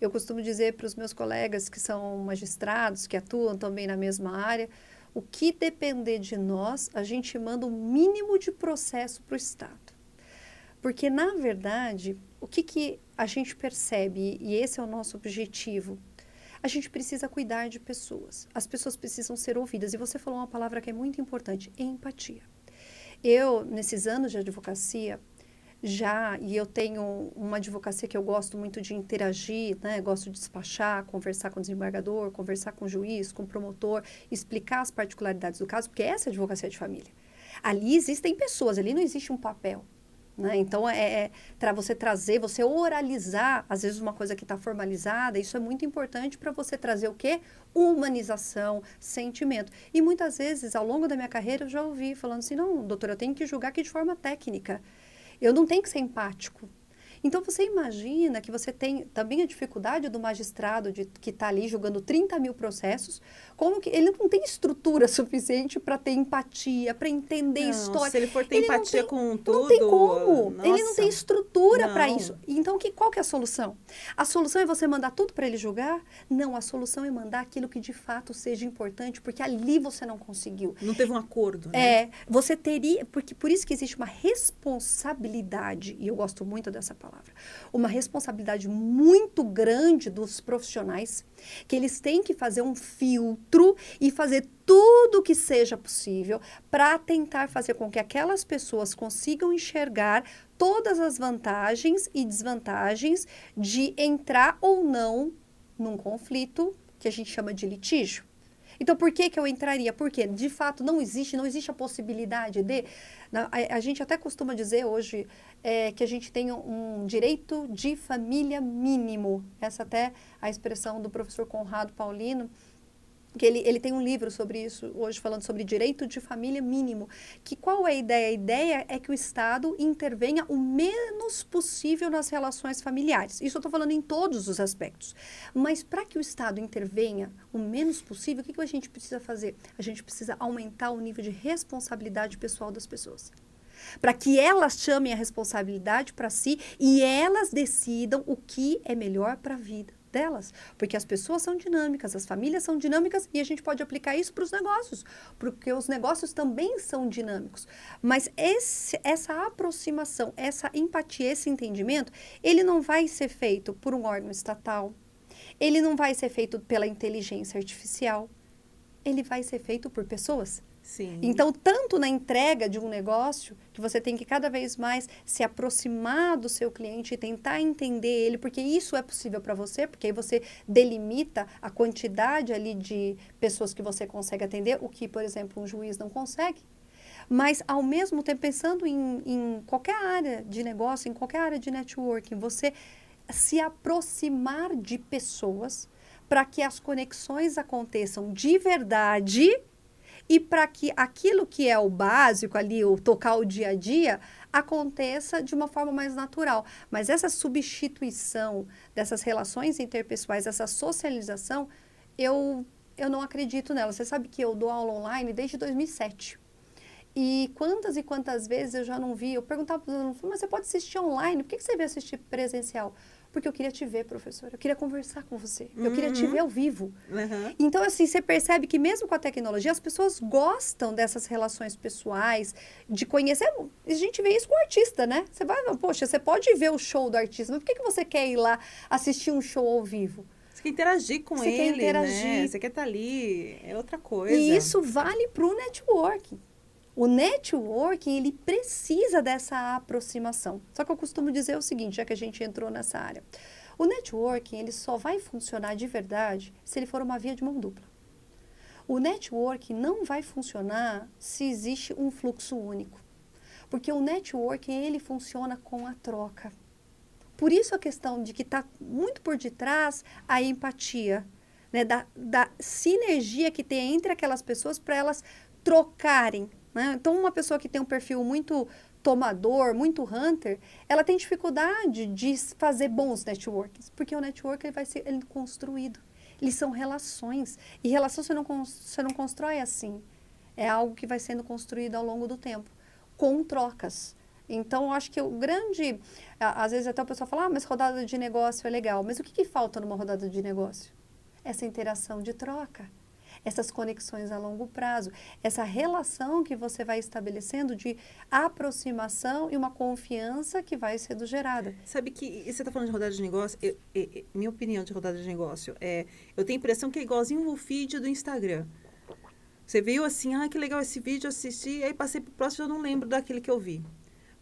Eu costumo dizer para os meus colegas que são magistrados, que atuam também na mesma área, o que depender de nós, a gente manda o mínimo de processo para o Estado. Porque, na verdade, o que a gente percebe, e esse é o nosso objetivo, a gente precisa cuidar de pessoas. As pessoas precisam ser ouvidas. E você falou uma palavra que é muito importante, empatia. Eu, nesses anos de advocacia, e eu tenho uma advocacia que eu gosto muito de interagir, né? Gosto de despachar, conversar com o desembargador, conversar com o juiz, com o promotor, explicar as particularidades do caso, porque essa é a advocacia de família. Ali existem pessoas, ali não existe um papel. Né? Então, para você trazer, você oralizar, às vezes uma coisa que está formalizada, isso é muito importante para você trazer o quê? Humanização, sentimento. E muitas vezes, ao longo da minha carreira, eu já ouvi falando assim, não, doutor, eu tenho que julgar aqui de forma técnica. Eu não tenho que ser empático. Então, você imagina que você tem também a dificuldade do magistrado que está ali julgando 30 mil processos, como que ele não tem estrutura suficiente para ter empatia, para entender não, história. Se ele for ter empatia com tudo... Não tem como. Nossa, ele não tem estrutura para isso. Então, qual que é a solução? A solução é você mandar tudo para ele julgar? Não, a solução é mandar aquilo que de fato seja importante, porque ali você não conseguiu. Não teve um acordo, né? Você teria... Por isso que existe uma responsabilidade, e eu gosto muito dessa palavra, uma responsabilidade muito grande dos profissionais, que eles têm que fazer um filtro e fazer tudo o que seja possível para tentar fazer com que aquelas pessoas consigam enxergar todas as vantagens e desvantagens de entrar ou não num conflito que a gente chama de litígio. Então, por que eu entraria? Porque, de fato, não existe a possibilidade de... A gente até costuma dizer hoje que a gente tem um direito de família mínimo. Essa até a expressão do professor Conrado Paulino, que ele tem um livro sobre isso, hoje falando sobre direito de família mínimo. Que qual é a ideia? A ideia é que o Estado intervenha o menos possível nas relações familiares. Isso eu estou falando em todos os aspectos. Mas para que o Estado intervenha o menos possível, o que a gente precisa fazer? A gente precisa aumentar o nível de responsabilidade pessoal das pessoas. Para que elas chamem a responsabilidade para si e elas decidam o que é melhor para a vida delas, porque as pessoas são dinâmicas, as famílias são dinâmicas e a gente pode aplicar isso para os negócios, porque os negócios também são dinâmicos. Mas essa aproximação, essa empatia, esse entendimento, ele não vai ser feito por um órgão estatal, ele não vai ser feito pela inteligência artificial, ele vai ser feito por pessoas. Sim. Então, tanto na entrega de um negócio, que você tem que cada vez mais se aproximar do seu cliente e tentar entender ele, porque isso é possível para você, porque aí você delimita a quantidade ali de pessoas que você consegue atender, o que, por exemplo, um juiz não consegue. Mas, ao mesmo tempo, pensando em qualquer área de negócio, em qualquer área de networking, você se aproximar de pessoas para que as conexões aconteçam de verdade e para que aquilo que é o básico ali, o tocar o dia a dia, aconteça de uma forma mais natural. Mas essa substituição dessas relações interpessoais, essa socialização, eu não acredito nela. Você sabe que eu dou aula online desde 2007. E quantas vezes eu já não vi, eu perguntava para os alunos, mas você pode assistir online, por que você veio assistir presencial? Porque eu queria te ver, professora, eu queria conversar com você, eu queria te ver ao vivo. Então, assim, você percebe que mesmo com a tecnologia, as pessoas gostam dessas relações pessoais, de conhecer. A gente vê isso com o artista, né? Você vai, poxa, você pode ver o show do artista, mas por que você quer ir lá assistir um show ao vivo? Você quer interagir com ele, quer interagir, né? Você quer estar ali, é outra coisa. E isso vale para o networking. O networking, ele precisa dessa aproximação. Só que eu costumo dizer o seguinte, já que a gente entrou nessa área. O networking, ele só vai funcionar de verdade se ele for uma via de mão dupla. O networking não vai funcionar se existe um fluxo único. Porque o networking, ele funciona com a troca. Por isso a questão de que está muito por detrás a empatia. né? Da sinergia que tem entre aquelas pessoas para elas trocarem, né? Então, uma pessoa que tem um perfil muito tomador, muito hunter, ela tem dificuldade de fazer bons networks, porque o network ele vai ser construído. Eles são relações. E relação você não constrói assim. É algo que vai sendo construído ao longo do tempo, com trocas. Então, eu acho que o grande... Às vezes até o pessoal fala, mas rodada de negócio é legal. Mas o que falta numa rodada de negócio? Essa interação de troca. Essas conexões a longo prazo. Essa relação que você vai estabelecendo de aproximação e uma confiança que vai sendo gerada. Sabe que você está falando de rodada de negócio? Minha opinião de rodada de negócio eu tenho a impressão que é igualzinho o feed do Instagram. Você viu assim, que legal esse vídeo, assisti, aí passei pro próximo e eu não lembro daquele que eu vi.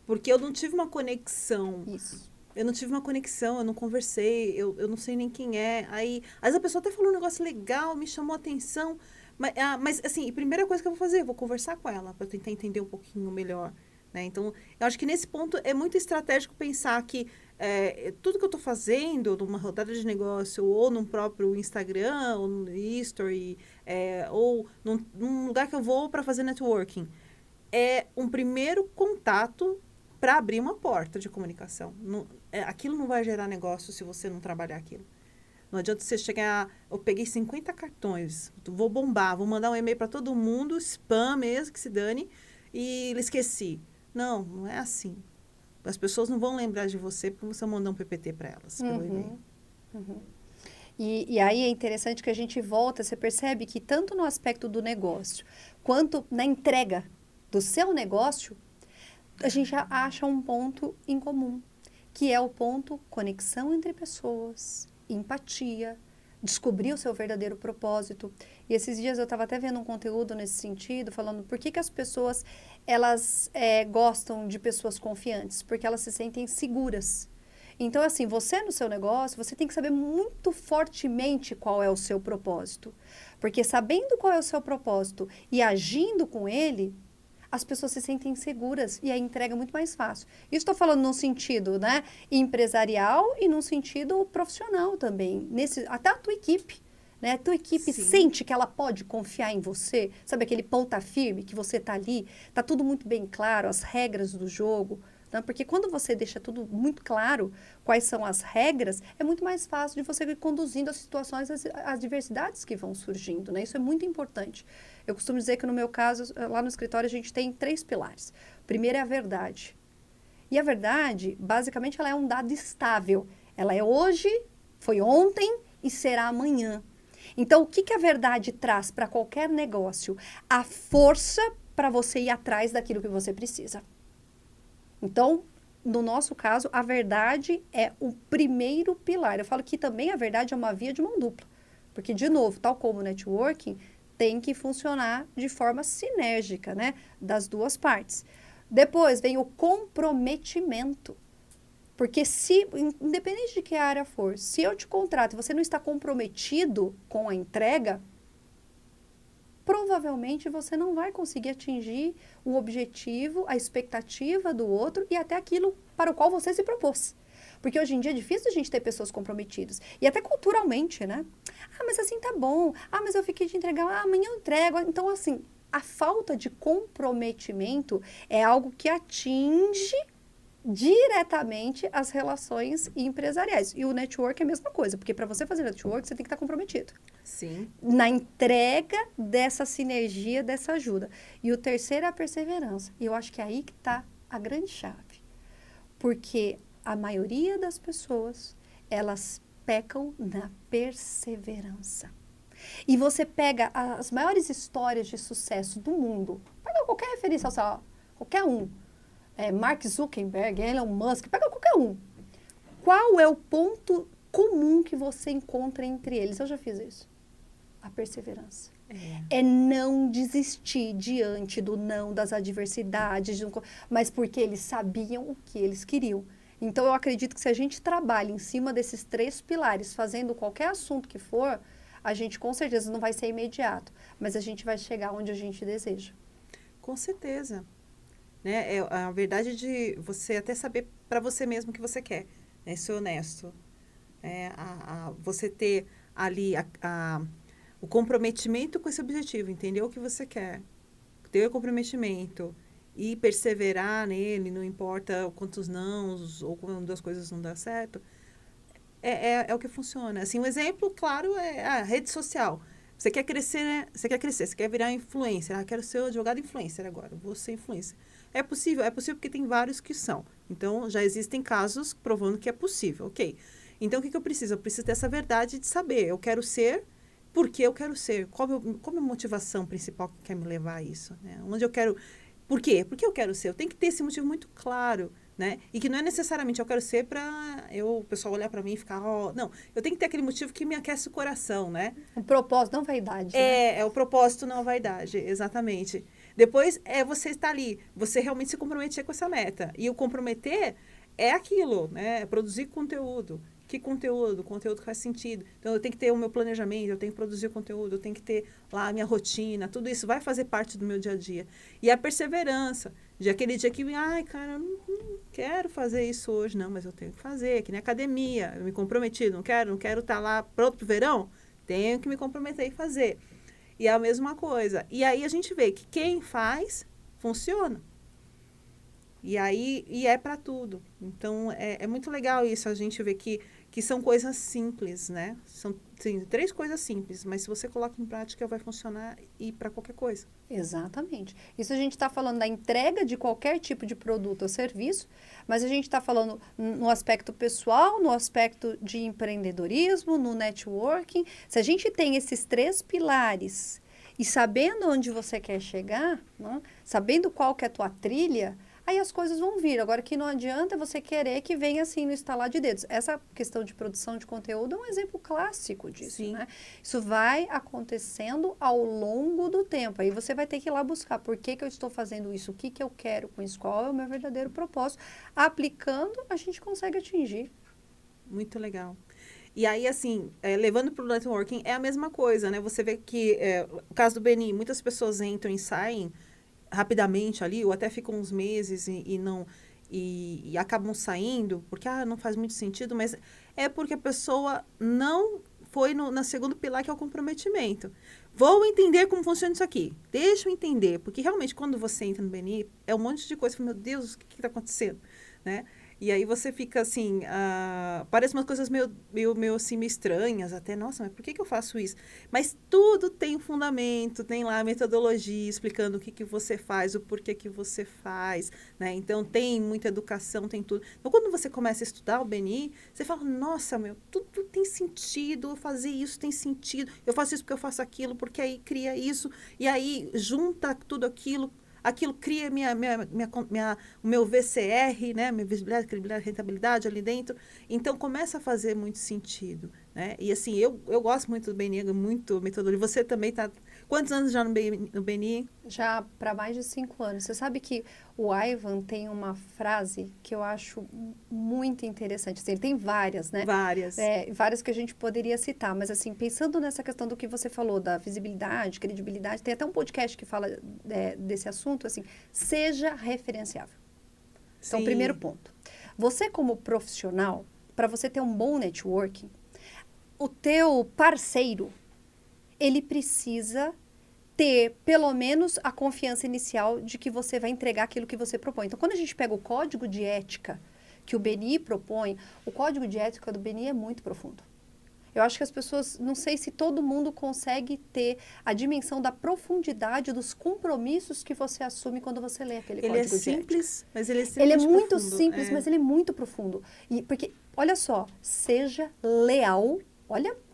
Porque eu não tive uma conexão. Isso. Eu não tive uma conexão, eu não conversei, eu não sei nem quem é. Aí, às vezes a pessoa até falou um negócio legal, me chamou a atenção. Mas assim, a primeira coisa que eu vou fazer, eu vou conversar com ela, para tentar entender um pouquinho melhor. Né? Então, eu acho que nesse ponto é muito estratégico pensar que tudo que eu estou fazendo numa rodada de negócio, ou num próprio Instagram, ou no History, ou num lugar que eu vou para fazer networking, é um primeiro contato para abrir uma porta de comunicação. Aquilo não vai gerar negócio se você não trabalhar aquilo. Não adianta você chegar, eu peguei 50 cartões, vou bombar, vou mandar um e-mail para todo mundo, spam mesmo, que se dane, e esqueci. Não, não é assim. As pessoas não vão lembrar de você porque você mandar um PPT para elas pelo e-mail. E aí é interessante que a gente volta, você percebe que tanto no aspecto do negócio, quanto na entrega do seu negócio, a gente já acha um ponto em comum, que é o ponto conexão entre pessoas, empatia, descobrir o seu verdadeiro propósito. E esses dias eu estava até vendo um conteúdo nesse sentido, falando por que as pessoas elas gostam de pessoas confiantes, porque elas se sentem seguras. Então, assim, você no seu negócio, você tem que saber muito fortemente qual é o seu propósito. Porque sabendo qual é o seu propósito e agindo com ele, as pessoas se sentem seguras e a entrega é muito mais fácil. Isso estou falando num sentido, né, empresarial e num sentido profissional também. Até a tua equipe. Né? A tua equipe Sim. sente que ela pode confiar em você. Sabe aquele ponta firme que você está ali? Está tudo muito bem claro, as regras do jogo. Né? Porque quando você deixa tudo muito claro, quais são as regras, é muito mais fácil de você ir conduzindo as situações, as diversidades que vão surgindo. Né? Isso é muito importante. Eu costumo dizer que no meu caso, lá no escritório, a gente tem 3 pilares. O primeiro é a verdade. E a verdade, basicamente, ela é um dado estável. Ela é hoje, foi ontem e será amanhã. Então, o que a verdade traz para qualquer negócio? A força para você ir atrás daquilo que você precisa. Então, no nosso caso, a verdade é o primeiro pilar. Eu falo que também a verdade é uma via de mão dupla. Porque, de novo, tal como o networking, tem que funcionar de forma sinérgica, né? Das duas partes. Depois vem o comprometimento. Porque independente de que área for, se eu te contrato e você não está comprometido com a entrega, provavelmente você não vai conseguir atingir o objetivo, a expectativa do outro e até aquilo para o qual você se propôs. Porque hoje em dia é difícil a gente ter pessoas comprometidas. E até culturalmente, né? Mas assim tá bom. Mas eu fiquei de entregar. Amanhã eu entrego. Então, assim, a falta de comprometimento é algo que atinge diretamente as relações empresariais. E o network é a mesma coisa, porque para você fazer network, você tem que estar comprometido. Sim. Na entrega dessa sinergia, dessa ajuda. E o terceiro é a perseverança. E eu acho que é aí que está a grande chave. Porque a maioria das pessoas, elas pecam na perseverança. E você pega as maiores histórias de sucesso do mundo, pega qualquer referência, qualquer um, Mark Zuckerberg, Elon Musk, pega qualquer um. Qual é o ponto comum que você encontra entre eles? Eu já fiz isso. A perseverança. É não desistir diante do não, das adversidades, mas porque eles sabiam o que eles queriam. Então, eu acredito que se a gente trabalha em cima desses 3 pilares, fazendo qualquer assunto que for, a gente com certeza não vai ser imediato, mas a gente vai chegar onde a gente deseja. Com certeza. Né? É a verdade de você até saber para você mesmo o que você quer, né? Ser honesto. Você ter ali o comprometimento com esse objetivo, entender o que você quer, ter o comprometimento e perseverar nele, não importa quantos nãos ou quando as coisas não dão certo, é o que funciona. Assim, um exemplo claro é a rede social. Você quer crescer, né? Você quer virar influencer. Quero ser advogado influencer agora, vou ser influencer. É possível porque tem vários que são. Então, já existem casos provando que é possível, ok. Então, o que eu preciso? Eu preciso dessa verdade de saber, eu quero ser, por que eu quero ser? Qual é a motivação principal que quer me levar a isso? Né? Onde eu quero... Por quê? Por que eu quero ser? Eu tenho que ter esse motivo muito claro, né? E que não é necessariamente eu quero ser para o pessoal olhar para mim e ficar... Não, eu tenho que ter aquele motivo que me aquece o coração, né? Um propósito, não vaidade. É o propósito, não a vaidade, exatamente. Depois, você estar ali, você realmente se comprometer com essa meta. E o comprometer é aquilo, né? É produzir conteúdo. Que conteúdo? Conteúdo que faz sentido. Então, eu tenho que ter o meu planejamento, eu tenho que produzir o conteúdo, eu tenho que ter lá a minha rotina, tudo isso vai fazer parte do meu dia a dia. E a perseverança, de aquele dia que, cara, eu não quero fazer isso hoje, não, mas eu tenho que fazer, que nem academia, eu me comprometi, não quero estar lá pronto pro verão, tenho que me comprometer e fazer. E é a mesma coisa. E aí a gente vê que quem faz, funciona. E é para tudo. Então, é muito legal isso, a gente ver que são coisas simples, né? São 3 coisas simples, mas se você coloca em prática, vai funcionar e para qualquer coisa. Exatamente. Isso a gente está falando da entrega de qualquer tipo de produto ou serviço, mas a gente está falando no aspecto pessoal, no aspecto de empreendedorismo, no networking. Se a gente tem esses 3 pilares e sabendo onde você quer chegar, né? Sabendo qual que é a tua trilha, aí as coisas vão vir. Agora, que não adianta você querer que venha assim no estalar de dedos. Essa questão de produção de conteúdo é um exemplo clássico disso, né? Isso vai acontecendo ao longo do tempo. Aí você vai ter que ir lá buscar por que eu estou fazendo isso, o que eu quero com isso, qual é o meu verdadeiro propósito. Aplicando, a gente consegue atingir. Muito legal. E aí, assim, levando para o networking, é a mesma coisa, né? Você vê que, o caso do Beni, muitas pessoas entram e saem rapidamente ali, ou até ficam uns meses e acabam saindo, porque não faz muito sentido, mas é porque a pessoa não foi na segundo pilar, que é o comprometimento. Vou entender como funciona isso aqui. Deixa eu entender, porque realmente quando você entra no Beni, é um monte de coisa, meu Deus, o que está acontecendo, né? E aí você fica assim, parece umas coisas meio assim, meio estranhas até, nossa, mas por que eu faço isso? Mas tudo tem um fundamento, tem lá a metodologia explicando o que você faz, o porquê que você faz, né? Então tem muita educação, tem tudo. Então quando você começa a estudar o BNI, você fala, nossa, tudo tem sentido, eu fazer isso tem sentido, eu faço isso porque eu faço aquilo, porque aí cria isso, e aí junta tudo aquilo cria o meu VCR, né? Minha visibilidade, credibilidade, rentabilidade ali dentro. Então, começa a fazer muito sentido, né? E, assim, eu gosto muito do BNI, muito metodologia. Você também está... Quantos anos já no BNI? Já para mais de 5 anos. Você sabe que o Ivan tem uma frase que eu acho muito interessante. Assim, ele tem várias, né? Várias. Várias que a gente poderia citar. Mas, assim, pensando nessa questão do que você falou, da visibilidade, credibilidade, tem até um podcast que fala desse assunto, assim, seja referenciável. Então, primeiro ponto. Você, como profissional, para você ter um bom networking, o teu parceiro, ele precisa ter, pelo menos, a confiança inicial de que você vai entregar aquilo que você propõe. Então, quando a gente pega o código de ética que o BNI propõe, o código de ética do BNI é muito profundo. Eu acho que as pessoas, não sei se todo mundo consegue ter a dimensão da profundidade dos compromissos que você assume quando você lê aquele código de ética. Ele é simples, mas ele é Ele é muito profundo. Simples, mas ele é muito profundo. Porque, olha só, seja leal.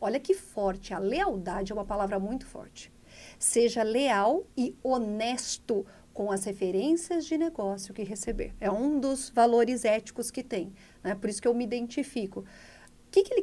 Olha que forte. A lealdade é uma palavra muito forte. Seja leal e honesto com as referências de negócio que receber. É um dos valores éticos que tem, né? Por isso que eu me identifico. O que ele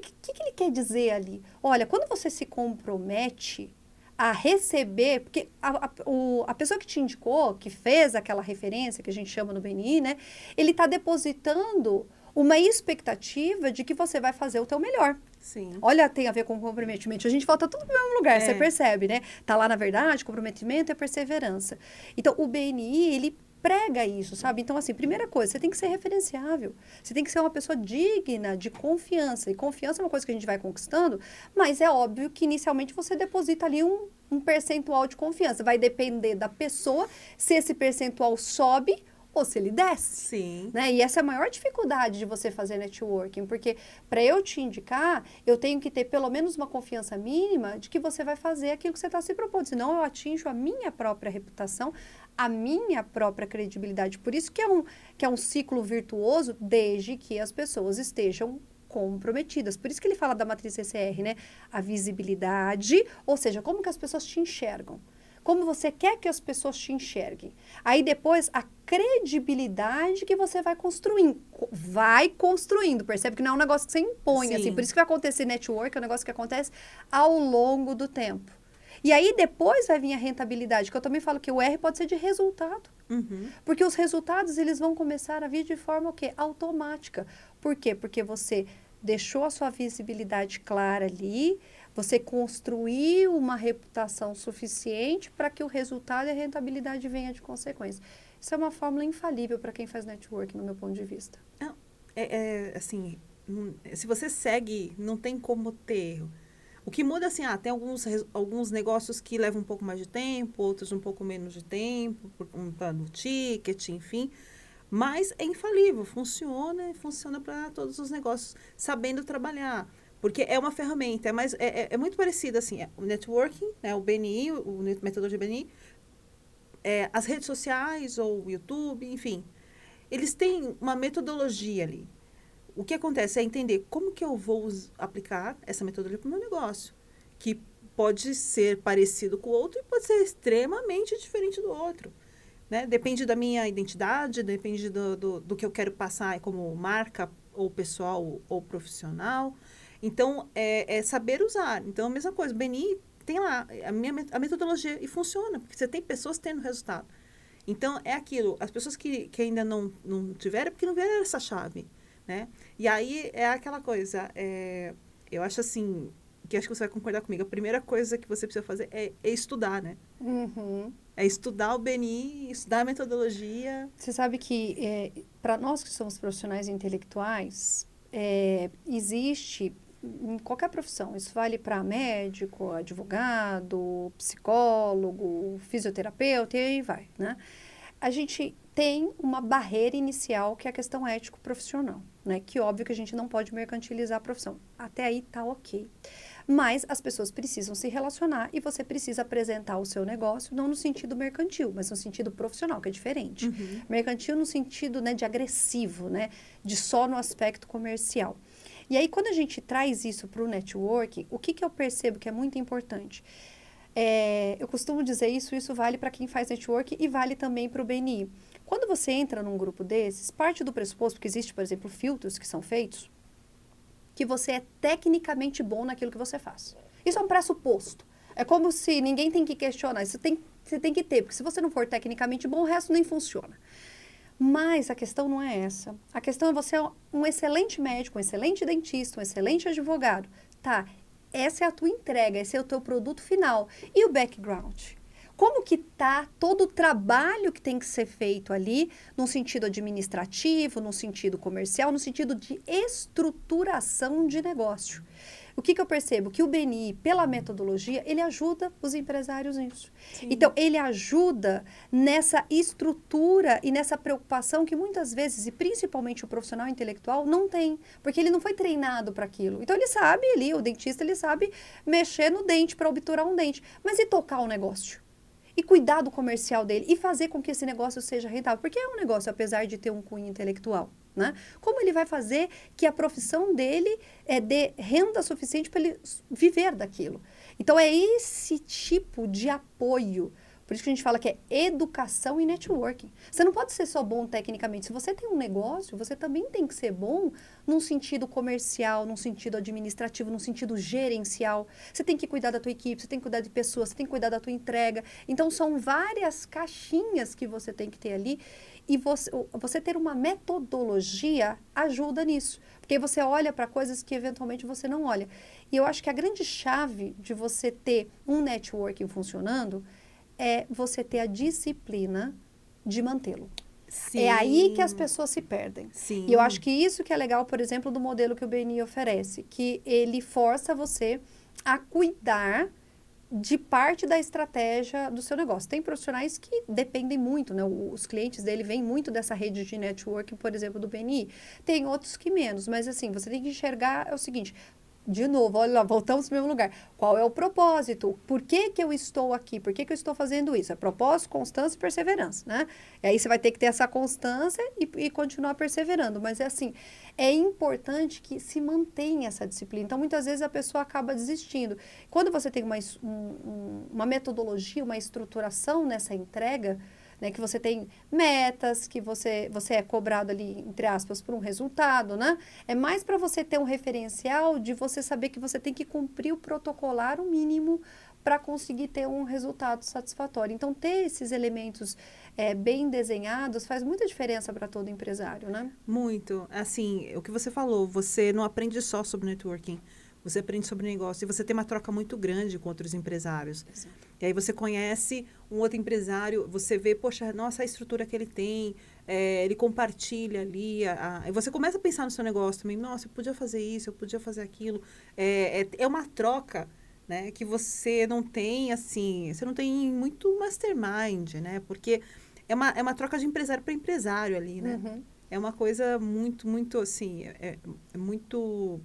quer dizer ali? Olha, quando você se compromete a receber, porque a pessoa que te indicou, que fez aquela referência que a gente chama no BNI, né? Ele está depositando uma expectativa de que você vai fazer o teu melhor. Sim. Olha, tem a ver com comprometimento. A gente volta tudo no mesmo lugar, você percebe, né? Tá lá, na verdade, comprometimento é perseverança. Então, o BNI, ele prega isso, sabe? Então, assim, primeira coisa, você tem que ser referenciável. Você tem que ser uma pessoa digna de confiança. E confiança é uma coisa que a gente vai conquistando, mas é óbvio que inicialmente você deposita ali um percentual de confiança. Vai depender da pessoa se esse percentual sobe ou se ele desce. Sim. Né? E essa é a maior dificuldade de você fazer networking, porque para eu te indicar, eu tenho que ter pelo menos uma confiança mínima de que você vai fazer aquilo que você está se propondo, senão eu atinjo a minha própria reputação, a minha própria credibilidade. Por isso que é um ciclo virtuoso, desde que as pessoas estejam comprometidas. Por isso que ele fala da matriz CCR, né? A visibilidade, ou seja, como que as pessoas te enxergam. Como você quer que as pessoas te enxerguem. Aí depois, a credibilidade que você vai construindo. Vai construindo. Percebe que não é um negócio que você impõe, assim. Por isso que vai acontecer network, é um negócio que acontece ao longo do tempo. E aí depois vai vir a rentabilidade, que eu também falo que o R pode ser de resultado. Porque os resultados, eles vão começar a vir de forma o quê? Automática. Por quê? Porque você deixou a sua visibilidade clara ali, você construiu uma reputação suficiente para que o resultado e a rentabilidade venha de consequência. Isso é uma fórmula infalível para quem faz networking, no meu ponto de vista. Assim, se você segue, não tem como ter erro. O que muda, assim, tem alguns negócios que levam um pouco mais de tempo, outros um pouco menos de tempo, por conta do ticket, enfim. Mas é infalível, funciona para todos os negócios, sabendo trabalhar. Porque é uma ferramenta, mas é muito parecido, assim, o networking, né, o BNI, o metodologia BNI, as redes sociais ou o YouTube, enfim, eles têm uma metodologia ali. O que acontece é entender como que eu vou aplicar essa metodologia para o meu negócio, que pode ser parecido com o outro e pode ser extremamente diferente do outro. Né? Depende da minha identidade, depende do que eu quero passar como marca, ou pessoal, ou profissional. Então, é saber usar. Então, a mesma coisa, o BNI tem lá a metodologia e funciona, porque você tem pessoas tendo resultado. Então, é aquilo, as pessoas que ainda não tiveram, é porque não vieram essa chave. Né? E aí, é aquela coisa, eu acho assim, que acho que você vai concordar comigo, a primeira coisa que você precisa fazer é estudar, né? É estudar o BNI, estudar a metodologia. Você sabe que, para nós que somos profissionais intelectuais, existe, em qualquer profissão, isso vale para médico, advogado, psicólogo, fisioterapeuta, e aí vai, né? A gente tem uma barreira inicial, que é a questão ético-profissional, né? Que óbvio que a gente não pode mercantilizar a profissão. Até aí tá ok. Mas as pessoas precisam se relacionar e você precisa apresentar o seu negócio, não no sentido mercantil, mas no sentido profissional, que é diferente. Mercantil no sentido, né, de agressivo, né? De só no aspecto comercial. E aí, quando a gente traz isso para o network, o que eu percebo que é muito importante? Eu costumo dizer isso vale para quem faz network e vale também para o BNI. Quando você entra num grupo desses, parte do pressuposto que existe, por exemplo, filtros que são feitos, que você é tecnicamente bom naquilo que você faz. Isso é um pressuposto. É como se ninguém tem que questionar. Você tem que ter, porque se você não for tecnicamente bom, o resto nem funciona. Mas a questão não é essa. A questão é você ser um excelente médico, um excelente dentista, um excelente advogado. Tá, essa é a tua entrega, esse é o teu produto final. E o background? Como que tá todo o trabalho que tem que ser feito ali, no sentido administrativo, no sentido comercial, no sentido de estruturação de negócio? O que eu percebo? Que o BNI, pela metodologia, ele ajuda os empresários nisso. Sim. Então, ele ajuda nessa estrutura e nessa preocupação que muitas vezes, e principalmente o profissional intelectual, não tem. Porque ele não foi treinado para aquilo. Então, ele sabe ali, o dentista, ele sabe mexer no dente para obturar um dente. Mas e tocar o negócio? E cuidar do comercial dele e fazer com que esse negócio seja rentável. Porque é um negócio, apesar de ter um cunho intelectual, né? Como ele vai fazer que a profissão dele dê renda suficiente para ele viver daquilo? Então, é esse tipo de apoio. Por isso que a gente fala que é educação e networking. Você não pode ser só bom tecnicamente. Se você tem um negócio, você também tem que ser bom num sentido comercial, num sentido administrativo, num sentido gerencial. Você tem que cuidar da tua equipe, você tem que cuidar de pessoas, você tem que cuidar da tua entrega. Então, são várias caixinhas que você tem que ter ali. E você ter uma metodologia ajuda nisso. Porque você olha para coisas que eventualmente você não olha. E eu acho que a grande chave de você ter um networking funcionando é você ter a disciplina de mantê-lo. Sim. É aí que as pessoas se perdem. Sim. E eu acho que isso que é legal, por exemplo, do modelo que o BNI oferece, que ele força você a cuidar de parte da estratégia do seu negócio. Tem profissionais que dependem muito, né? Os clientes dele vêm muito dessa rede de networking, por exemplo, do BNI. Tem outros que menos, mas assim, você tem que enxergar é o seguinte, de novo, olha lá, voltamos para o mesmo lugar. Qual é o propósito? Por que que eu estou aqui? Por que que eu estou fazendo isso? É propósito, constância e perseverança, né? E aí você vai ter que ter essa constância e continuar perseverando. Mas é assim, é importante que se mantenha essa disciplina. Então, muitas vezes a pessoa acaba desistindo. Quando você tem uma metodologia, uma estruturação nessa entrega, né, que você tem metas, que você é cobrado ali, entre aspas, por um resultado, né? É mais para você ter um referencial de você saber que você tem que cumprir o protocolar, o mínimo, para conseguir ter um resultado satisfatório. Então, ter esses elementos bem desenhados faz muita diferença para todo empresário, né? Muito. Assim, o que você falou, você não aprende só sobre networking. Você aprende sobre negócio e você tem uma troca muito grande com outros empresários. Exato. E aí você conhece um outro empresário, você vê, poxa, nossa, a estrutura que ele tem, ele compartilha ali. E você começa a pensar no seu negócio também, nossa, eu podia fazer isso, eu podia fazer aquilo. É uma troca, né, que você não tem, assim, você não tem muito mastermind, né? Porque é uma troca de empresário para empresário ali, né? Uhum. É uma coisa muito, muito, assim, muito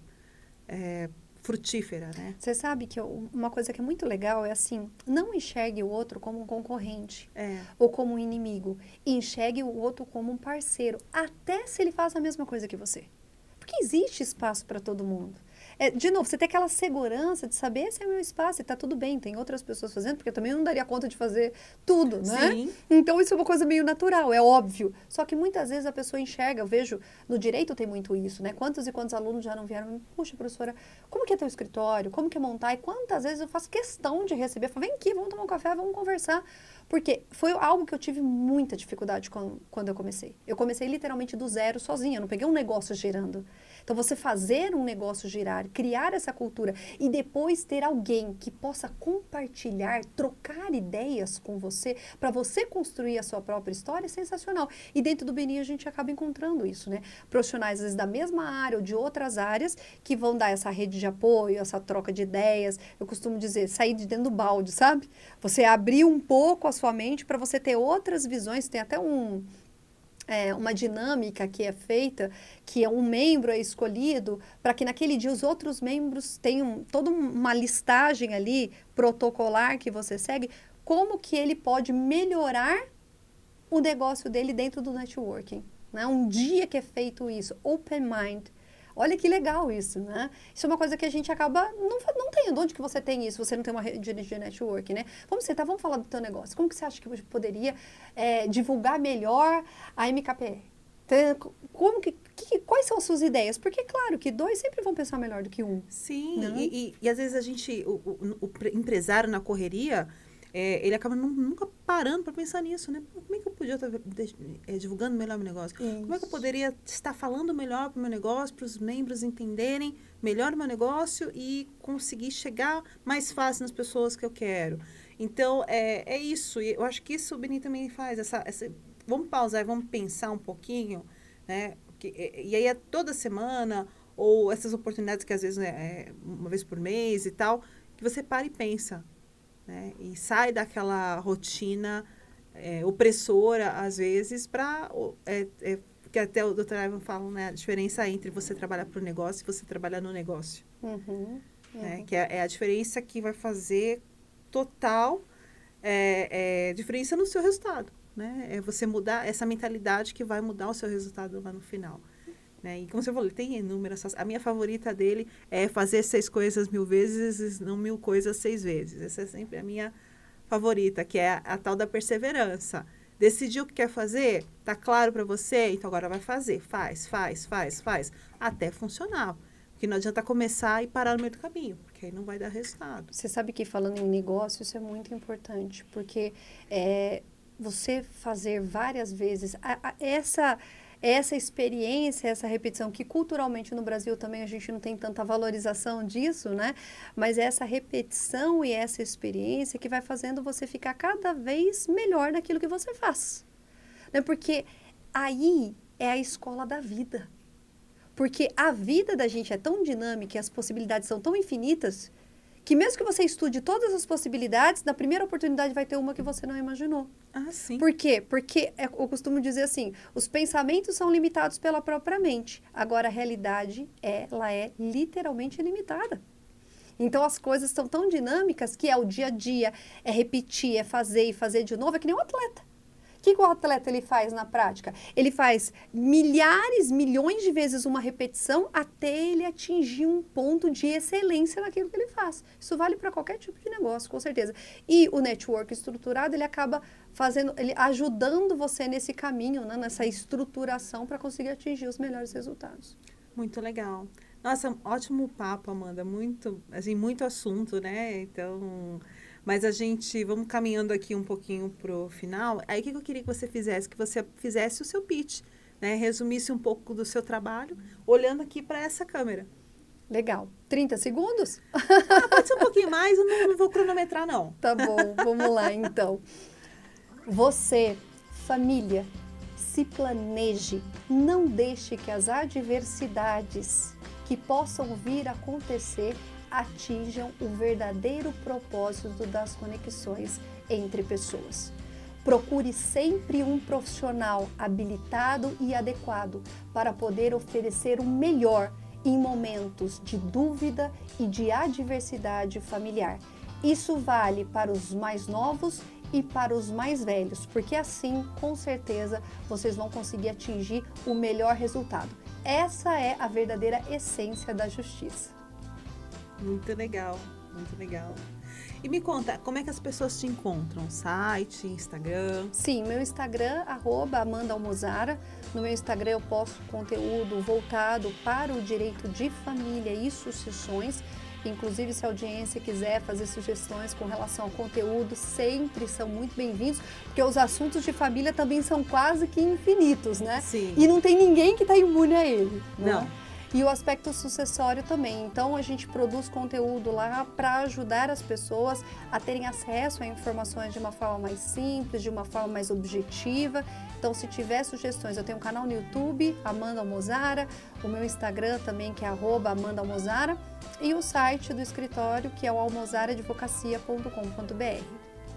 frutífera, né? Você sabe que uma coisa que é muito legal é assim, não enxergue o outro como um concorrente ou como um inimigo. Enxergue o outro como um parceiro, até se ele faz a mesma coisa que você. Porque existe espaço para todo mundo. De novo, você tem aquela segurança de saber esse é o meu espaço e está tudo bem, tem outras pessoas fazendo, porque eu também não daria conta de fazer tudo, né? Sim. Então, isso é uma coisa meio natural, é óbvio. Só que muitas vezes a pessoa enxerga, eu vejo, no direito tem muito isso, né? Quantos e quantos alunos já não vieram, puxa, professora, como que é teu escritório? Como que é montar? E quantas vezes eu faço questão de receber, eu falo, vem aqui, vamos tomar um café, vamos conversar. Porque foi algo que eu tive muita dificuldade quando eu comecei. Eu comecei literalmente do zero sozinha, eu não peguei um negócio girando. Então, você fazer um negócio girar, criar essa cultura e depois ter alguém que possa compartilhar, trocar ideias com você, para você construir a sua própria história, é sensacional. E dentro do BNI a gente acaba encontrando isso, né? Profissionais, às vezes, da mesma área ou de outras áreas que vão dar essa rede de apoio, essa troca de ideias. Eu costumo dizer, sair de dentro do balde, sabe? Você abrir um pouco a sua mente para você ter outras visões. Tem até uma dinâmica que é feita, que um membro é escolhido para que naquele dia os outros membros tenham toda uma listagem ali, protocolar que você segue, como que ele pode melhorar o negócio dele dentro do networking. Né? Um dia que é feito isso, open mind. Olha que legal isso, né? Isso é uma coisa que a gente acaba... Não tem. De onde que você tem isso? Você não tem uma rede de network, né? Vamos sentar, vamos falar do teu negócio. Como que você acha que poderia divulgar melhor a MKP? Quais são as suas ideias? Porque, claro, que dois sempre vão pensar melhor do que um. Sim, Não? e às vezes o empresário na correria, ele acaba nunca parando para pensar nisso, né? Como é que eu podia estar divulgando melhor meu negócio? Isso. Como é que eu poderia estar falando melhor para o meu negócio, para os membros entenderem melhor o meu negócio e conseguir chegar mais fácil nas pessoas que eu quero? Então, é isso. E eu acho que isso o Beni também faz. Vamos pausar e vamos pensar um pouquinho, né? E aí é toda semana, ou essas oportunidades que às vezes uma vez por mês e tal, que você para e pensa. Né? E sai daquela rotina opressora, às vezes, para... que até o Dr. Ivan fala, né? A diferença entre você trabalhar para o negócio e você trabalhar no negócio. Né? Que é a diferença que vai fazer total diferença no seu resultado. Né? É você mudar essa mentalidade que vai mudar o seu resultado lá no final. Né? E como você falou, tem inúmeras... A minha favorita dele é fazer 6 coisas 1000 vezes, não 1000 coisas 6 vezes. Essa é sempre a minha favorita, que é a tal da perseverança. Decidiu o que quer fazer? Tá claro para você? Então agora vai fazer. Faz. Até funcionar. Porque não adianta começar e parar no meio do caminho, porque aí não vai dar resultado. Você sabe que falando em negócio, isso é muito importante, porque você fazer várias vezes... Essa experiência, essa repetição, que culturalmente no Brasil também a gente não tem tanta valorização disso, né? Mas essa repetição e essa experiência que vai fazendo você ficar cada vez melhor naquilo que você faz. né? Porque aí é a escola da vida. Porque a vida da gente é tão dinâmica e as possibilidades são tão infinitas que mesmo que você estude todas as possibilidades, na primeira oportunidade vai ter uma que você não imaginou. Ah, sim. Por quê? Porque eu costumo dizer assim, os pensamentos são limitados pela própria mente. Agora, a realidade, ela é literalmente ilimitada. Então, as coisas são tão dinâmicas que é o dia a dia, é repetir, é fazer e fazer de novo. É que nem um atleta. O que o atleta ele faz na prática? Ele faz milhares, milhões de vezes uma repetição até ele atingir um ponto de excelência naquilo que ele faz. Isso vale para qualquer tipo de negócio, com certeza. E o network estruturado, ele acaba ajudando você nesse caminho, né, nessa estruturação para conseguir atingir os melhores resultados. Muito legal. Nossa, ótimo papo, Amanda. Muito, assim, muito assunto, né? Então... Mas vamos caminhando aqui um pouquinho pro final. Aí, o que eu queria que você fizesse o seu pitch, né? Resumisse um pouco do seu trabalho, olhando aqui para essa câmera. Legal. 30 segundos? Pode ser um pouquinho mais, eu não vou cronometrar, não. Tá bom, vamos lá, então. Você, família, se planeje. Não deixe que as adversidades que possam vir a acontecer atinjam o verdadeiro propósito das conexões entre pessoas. Procure sempre um profissional habilitado e adequado para poder oferecer o melhor em momentos de dúvida e de adversidade familiar. Isso vale para os mais novos e para os mais velhos, porque assim, com certeza, vocês vão conseguir atingir o melhor resultado. Essa é a verdadeira essência da justiça. Muito legal, muito legal. E me conta, como é que as pessoas te encontram? Site, Instagram? Sim, meu Instagram, @AmandaAlmozara. No meu Instagram eu posto conteúdo voltado para o direito de família e sucessões. Inclusive, se a audiência quiser fazer sugestões com relação ao conteúdo, sempre são muito bem-vindos, porque os assuntos de família também são quase que infinitos, né? Sim. E não tem ninguém que está imune a ele. Não. Né? E o aspecto sucessório também. Então, a gente produz conteúdo lá para ajudar as pessoas a terem acesso a informações de uma forma mais simples, de uma forma mais objetiva. Então, se tiver sugestões, eu tenho um canal no YouTube, Amanda Almozara, o meu Instagram também, que é @AmandaAlmozara, e o site do escritório, que é o almozaraadvocacia.com.br.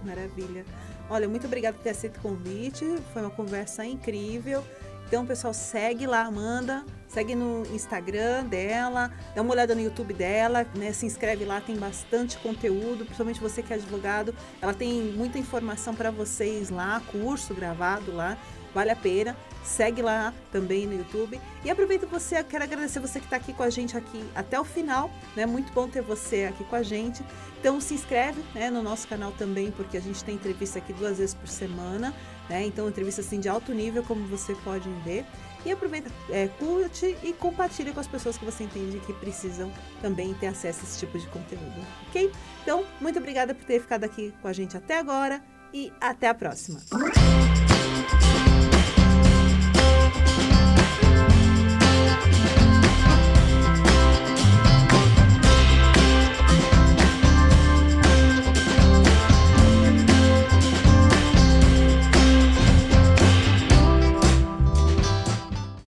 Maravilha. Olha, muito obrigada por ter aceito o convite. Foi uma conversa incrível. Então, pessoal, segue lá, Amanda, segue no Instagram dela, dá uma olhada no YouTube dela, né? Se inscreve lá, tem bastante conteúdo, principalmente você que é advogado. Ela tem muita informação para vocês lá, curso gravado lá, vale a pena. Segue lá também no YouTube. E aproveita quero agradecer você que está aqui com a gente aqui até o final, né? Muito bom ter você aqui com a gente. Então, se inscreve, né, no nosso canal também, porque a gente tem entrevista aqui 2 vezes por semana, né? Então, entrevista assim de alto nível, como você pode ver. E aproveita, curte e compartilha com as pessoas que você entende que precisam também ter acesso a esse tipo de conteúdo, ok? Então, muito obrigada por ter ficado aqui com a gente até agora e até a próxima.